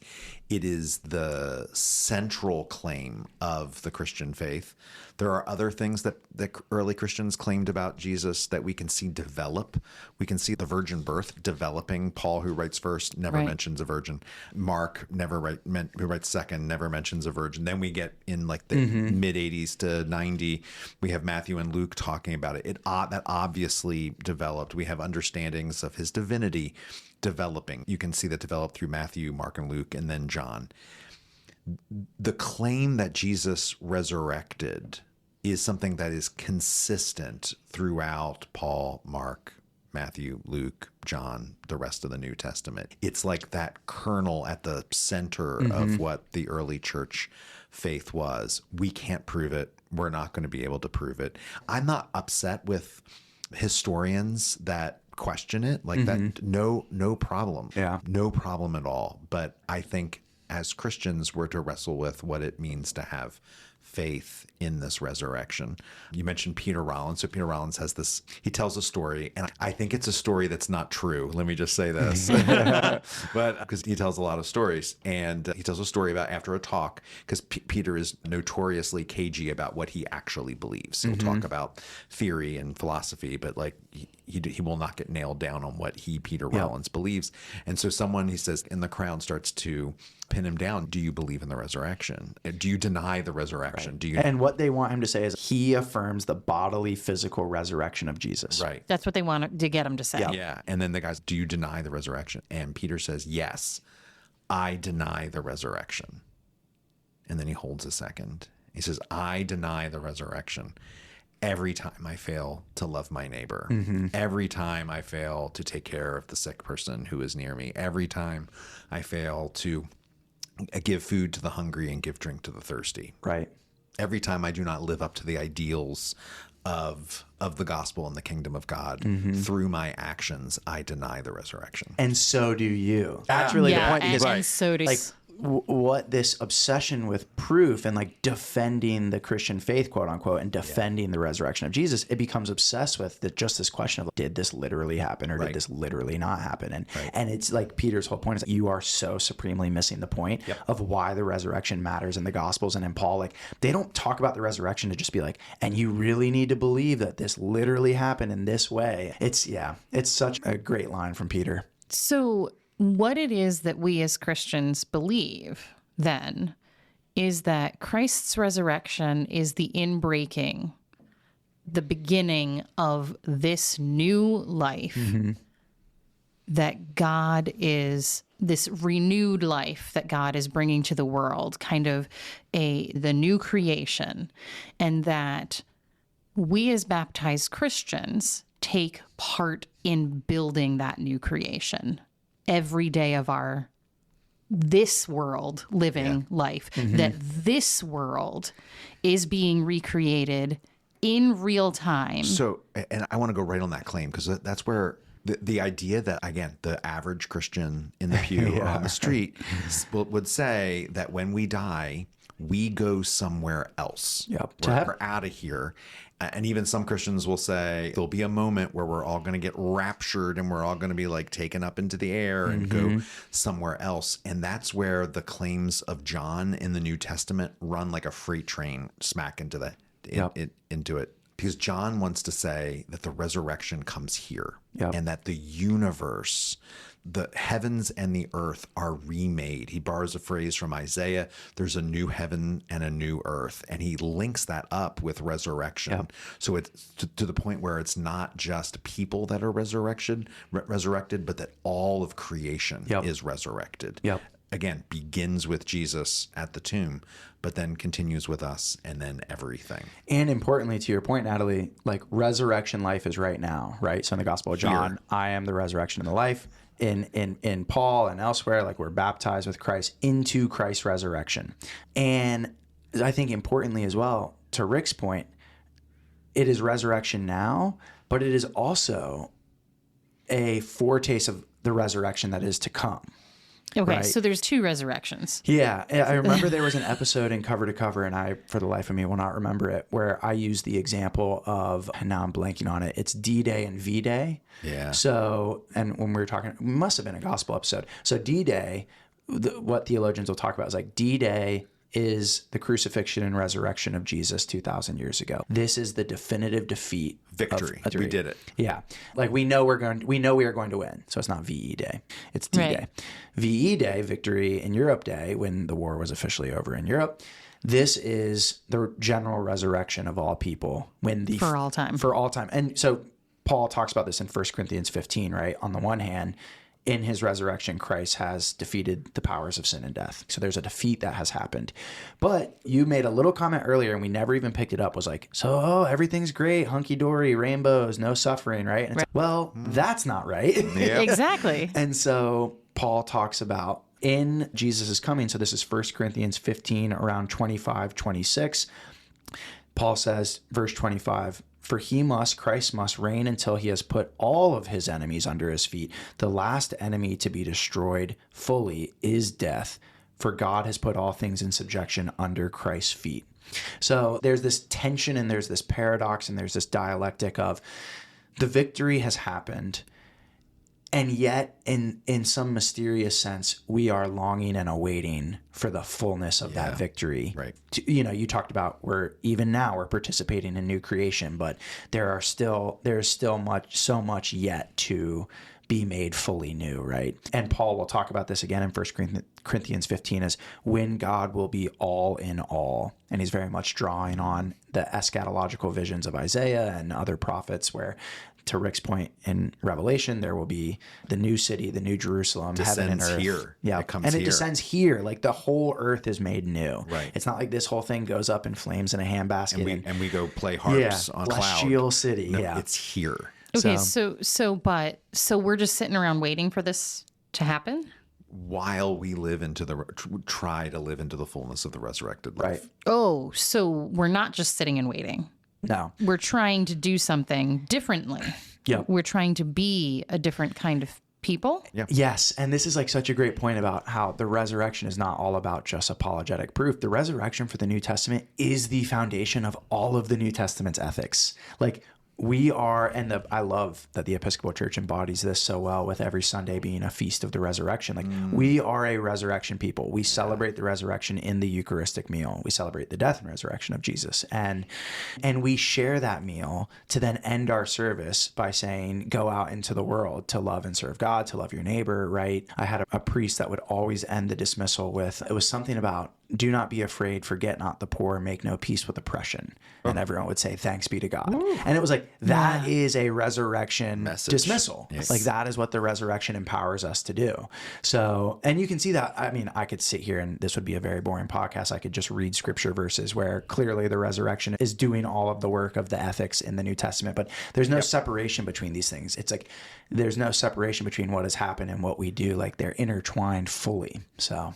it is the central claim of the Christian faith. There are other things that the early Christians claimed about Jesus that we can see develop. We can see the virgin birth developing. Paul, who writes first, never mentions a virgin. Mark, who writes second, never mentions a virgin. Then we get in like the mid 80s to 90, we have Matthew and Luke talking about it. That obviously developed. We have understandings of his divinity developing. You can see that develop through Matthew, Mark, and Luke, and then John. The claim that Jesus resurrected is something that is consistent throughout Paul, Mark, Matthew, Luke, John, the rest of the New Testament. It's like that kernel at the center of what the early church faith was. We can't prove it. We're not going to be able to prove it. I'm not upset with historians that question it like that. No problem. Yeah. No problem at all. But I think as Christians, we're to wrestle with what it means to have faith in this resurrection. You mentioned Peter Rollins. So Peter Rollins has this, he tells a story, and I think it's a story that's not true. Let me just say this. But because he tells a lot of stories, and he tells a story about after a talk, because Peter is notoriously cagey about what he actually believes. He'll talk about theory and philosophy, but like he will not get nailed down on what Peter Rollins believes. And so someone, he says, in the crowd starts to pin him down. Do you believe in the resurrection? Do you deny the resurrection? Right. Do you? And what they want him to say is he affirms the bodily, physical resurrection of Jesus. Right. That's what they want to get him to say. Yeah. And then the guys, do you deny the resurrection? And Peter says, yes, I deny the resurrection. And then he holds a second. He says, I deny the resurrection every time I fail to love my neighbor, every time I fail to take care of the sick person who is near me, every time I fail to give food to the hungry and give drink to the thirsty. Right. Every time I do not live up to the ideals of the gospel and the kingdom of God through my actions, I deny the resurrection. And so do you. That's really the point. Because and so do like what this obsession with proof and like defending the Christian faith, quote unquote, and defending the resurrection of Jesus, it becomes obsessed with just this question of, did this literally happen or did this literally not happen? And it's like Peter's whole point is you are so supremely missing the point of why the resurrection matters in the Gospels and in Paul. Like they don't talk about the resurrection to just be like, and you really need to believe that this literally happened in this way. It's such a great line from Peter. So what it is that we as Christians believe then is that Christ's resurrection is the inbreaking, the beginning of this new life, that God is this renewed life that God is bringing to the world, kind of the new creation, and that we as baptized Christians take part in building that new creation every day of this world living life, that this world is being recreated in real time. So, and I want to go right on that claim, because that's where the idea that, again, the average Christian in the pew or on the street would say that when we die, we go somewhere else. We're out of here. And even some Christians will say there'll be a moment where we're all going to get raptured and we're all going to be like taken up into the air and go somewhere else. And that's where the claims of John in the New Testament run like a freight train smack into into it. Because John wants to say that the resurrection comes here and that the universe, the heavens and the earth are remade. He borrows a phrase from Isaiah. There's a new heaven and a new earth. And he links that up with resurrection. So it's to the point where it's not just people that are resurrected, but that all of creation is resurrected. Again, begins with Jesus at the tomb, but then continues with us and then everything. And importantly, to your point, Natalie, like resurrection life is right now, right? So in the Gospel of John, I am the resurrection and the life. In Paul and elsewhere, like we're baptized with Christ into Christ's resurrection. And I think importantly as well, to Rick's point, it is resurrection now, but it is also a foretaste of the resurrection that is to come. Okay, right? so there's two resurrections. Yeah, I remember there was an episode in Cover to Cover, and I, for the life of me, will not remember it, where I used the example of, and now I'm blanking on it, it's D-Day and V-Day. Yeah. So, and when we were talking, it must have been a gospel episode. So D-Day, what theologians will talk about is like D-Day is the crucifixion and resurrection of Jesus 2,000 years ago. This is the definitive defeat. Victory. We did it. Yeah. Like we know we are going to win. So it's not VE Day. It's D-Day. Right. VE Day, Victory in Europe Day, when the war was officially over in Europe. This is the general resurrection of all people For all time. For all time. And so Paul talks about this in 1 Corinthians 15, right? On the one hand, in his resurrection, Christ has defeated the powers of sin and death. So there's a defeat that has happened. But you made a little comment earlier, and we never even picked it up, was like, everything's great, hunky-dory, rainbows, no suffering, right? And it's well, that's not right. Yep. Exactly. And so Paul talks about in Jesus' coming, so this is 1 Corinthians 15, around 25, 26. Paul says, verse 25, for Christ must reign until he has put all of his enemies under his feet. The last enemy to be destroyed fully is death, for God has put all things in subjection under Christ's feet. So there's this tension and there's this paradox and there's this dialectic of the victory has happened. And yet, in some mysterious sense, we are longing and awaiting for the fullness of that victory. Right. You talked about we're participating in new creation, but there is still so much yet to be made fully new, right? And Paul will talk about this again in 1 Corinthians 15 as when God will be all in all. And he's very much drawing on the eschatological visions of Isaiah and other prophets where, to Rick's point in Revelation, there will be the new city, the new Jerusalem, heaven and earth. Here. Yeah, it comes and it here. descends here. Like the whole earth is made new. Right. It's not like this whole thing goes up in flames in a handbasket. And we go play harps on cloud. Celestial city. No, yeah, it's here. Okay, so we're just sitting around waiting for this to happen? While we live try to live into the fullness of the resurrected life. Right. Oh, so we're not just sitting and waiting. No. We're trying to do something differently. Yeah. We're trying to be a different kind of people. Yeah. Yes. And this is like such a great point about how the resurrection is not all about just apologetic proof. The resurrection for the New Testament is the foundation of all of the New Testament's ethics. Like we are, and I love that the Episcopal Church embodies this so well with every Sunday being a feast of the resurrection. Like we are a resurrection people. We celebrate the resurrection in the Eucharistic meal. We celebrate the death and resurrection of Jesus. And we share that meal to then end our service by saying, go out into the world to love and serve God, to love your neighbor, right? I had a priest that would always end the dismissal with, it was something about, do not be afraid, forget not the poor, make no peace with oppression. And everyone would say, thanks be to God. Ooh. And it was like, that is a resurrection message. Dismissal. Yes. Like that is what the resurrection empowers us to do. So, and you can see that, I mean, I could sit here and this would be a very boring podcast. I could just read scripture verses where clearly the resurrection is doing all of the work of the ethics in the New Testament, but there's no separation between these things. It's like, there's no separation between what has happened and what we do. Like they're intertwined fully. So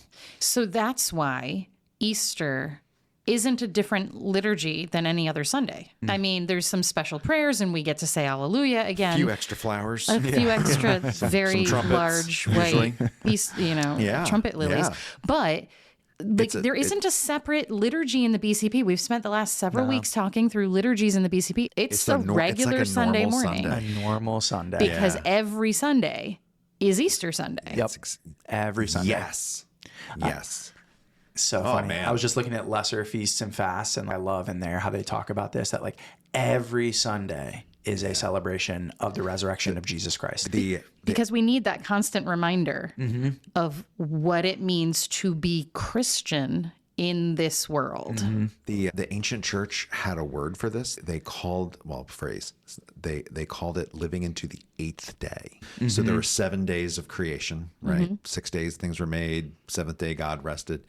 that's why Easter isn't a different liturgy than any other Sunday. I mean, there's some special prayers and we get to say Alleluia again. A few extra flowers. A few extra very trumpets, large white trumpet lilies. Yeah. But there isn't a separate liturgy in the BCP. We've spent the last several weeks talking through liturgies in the BCP. It's the regular it's like Sunday morning. a normal Sunday. Because every Sunday is Easter Sunday. Yep. Every Sunday. Yes. Yes. So funny. Man. I was just looking at lesser feasts and fasts, and I love in there how they talk about this, that like every Sunday is a celebration of the resurrection of Jesus Christ. Because we need that constant reminder of what it means to be Christian in this world. Mm-hmm. The ancient church had a word for this. They called, they called it living into the eighth day. Mm-hmm. So there were 7 days of creation, right? Mm-hmm. 6 days things were made. Seventh day God rested.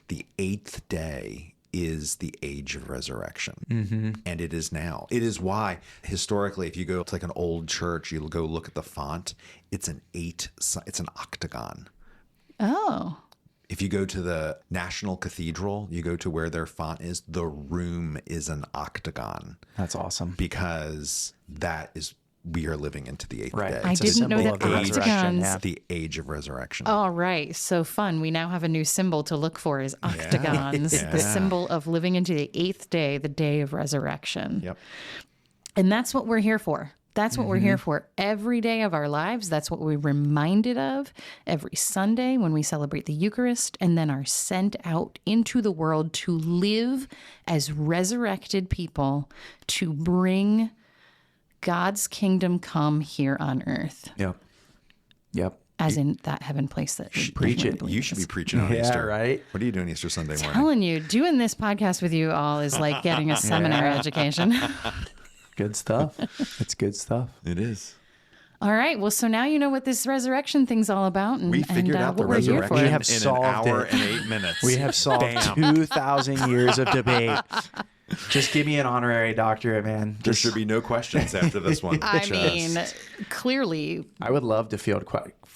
The eighth day is the age of resurrection. Mm-hmm. And it is now. It is why historically, if you go to like an old church, you'll go look at the font. It's an octagon. Oh. If you go to the National Cathedral, you go to where their font is, the room is an octagon. That's awesome. Because we are living into the eighth Right. day. I It's a didn't know symbol that of the resurrection, octagons. yeah. The age of resurrection. All right. So fun. We now have a new symbol to look for is octagons, Yeah. the symbol of living into the eighth day, the day of resurrection. Yep. And that's what we're here for. That's what we're here for every day of our lives. That's what we're reminded of every Sunday when we celebrate the Eucharist and then are sent out into the world to live as resurrected people to bring God's kingdom come here on earth, Yep. as in that heaven place that we preach really it. believe You should be is. preaching on Yeah, Easter. right? What are you doing Easter Sunday morning? Telling you, doing this podcast with you all is like getting a seminary education. Good stuff. It's good stuff. It is. All right. Well, so now you know what this resurrection thing's all about. And, We figured out the what we're here resurrection for. We have in solved an hour it. and 8 minutes. We have solved Bam. 2,000 years of debate. Just give me an honorary doctorate, man. There should be no questions after this one. I Just- mean, clearly, I would love to field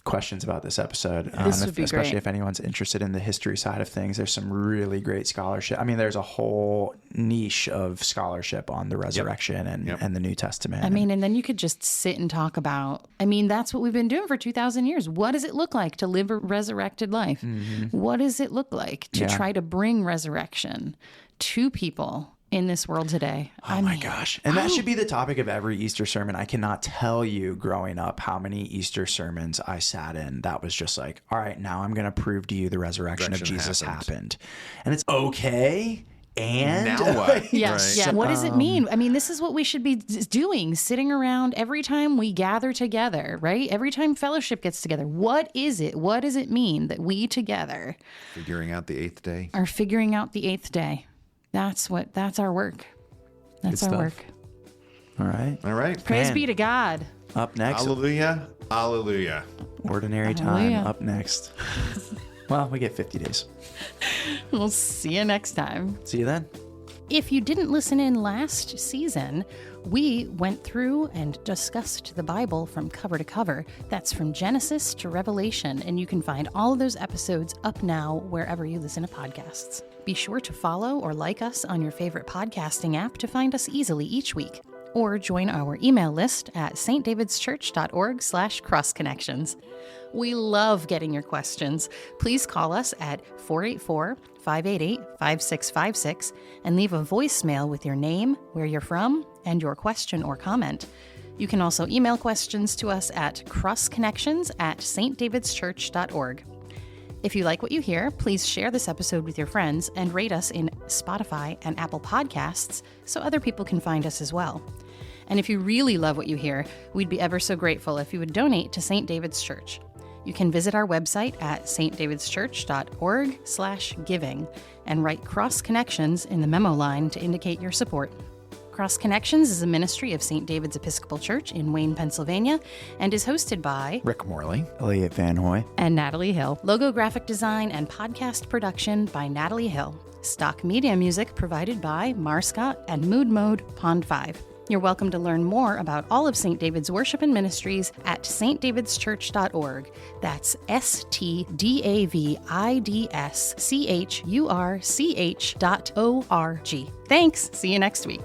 questions about this episode. This would be especially great. if anyone's interested in the history side of things. There's some really great scholarship. I mean, there's a whole niche of scholarship on the resurrection and the New Testament. I mean, and then you could just sit and talk about, I mean, that's what we've been doing for 2,000 years. What does it look like to live a resurrected life? What does it look like to try to bring resurrection to people in this world today? Oh my gosh. And that should be the topic of every Easter sermon. I cannot tell you growing up how many Easter sermons I sat in that was just like, all right, now I'm going to prove to you the resurrection of Jesus happened. And it's okay. And Now what? Yeah, Right. yeah. What does it mean? I mean, this is what we should be doing, sitting around every time we gather together, right? Every time fellowship gets together. What is it? What does it mean that we together Figuring out the eighth day. are figuring out the eighth day? That's our work. That's Good our stuff. work. All right. All right. Praise Man. be to God. Up next, Hallelujah. Hallelujah. ordinary Hallelujah. time. Up next. Well, we get 50 days. We'll see you next time. See you then. If you didn't listen in last season, we went through and discussed the Bible from cover to cover. That's from Genesis to Revelation, and you can find all of those episodes up now wherever you listen to podcasts. Be sure to follow or like us on your favorite podcasting app to find us easily each week, or join our email list at stdavidschurch.org/crossconnections. We love getting your questions. Please call us at 484-588-5656 and leave a voicemail with your name, where you're from, and your question or comment. You can also email questions to us at crossconnections@stdavidschurch.org. If you like what you hear, please share this episode with your friends and rate us in Spotify and Apple Podcasts so other people can find us as well. And if you really love what you hear, we'd be ever so grateful if you would donate to St. David's Church. You can visit our website at stdavidschurch.org/giving and write Cross Connections in the memo line to indicate your support. Cross Connections is a ministry of St. David's Episcopal Church in Wayne, Pennsylvania, and is hosted by Rick Morley. Elliot VanHoy. and Natalee Hill. Logo graphic design and podcast production by Natalee Hill. Stock media music provided by Marscott and MoodMode Pond 5. You're welcome to learn more about all of St. David's worship and ministries at stdavidschurch.org. That's stdavidschurch.org. Thanks. See you next week.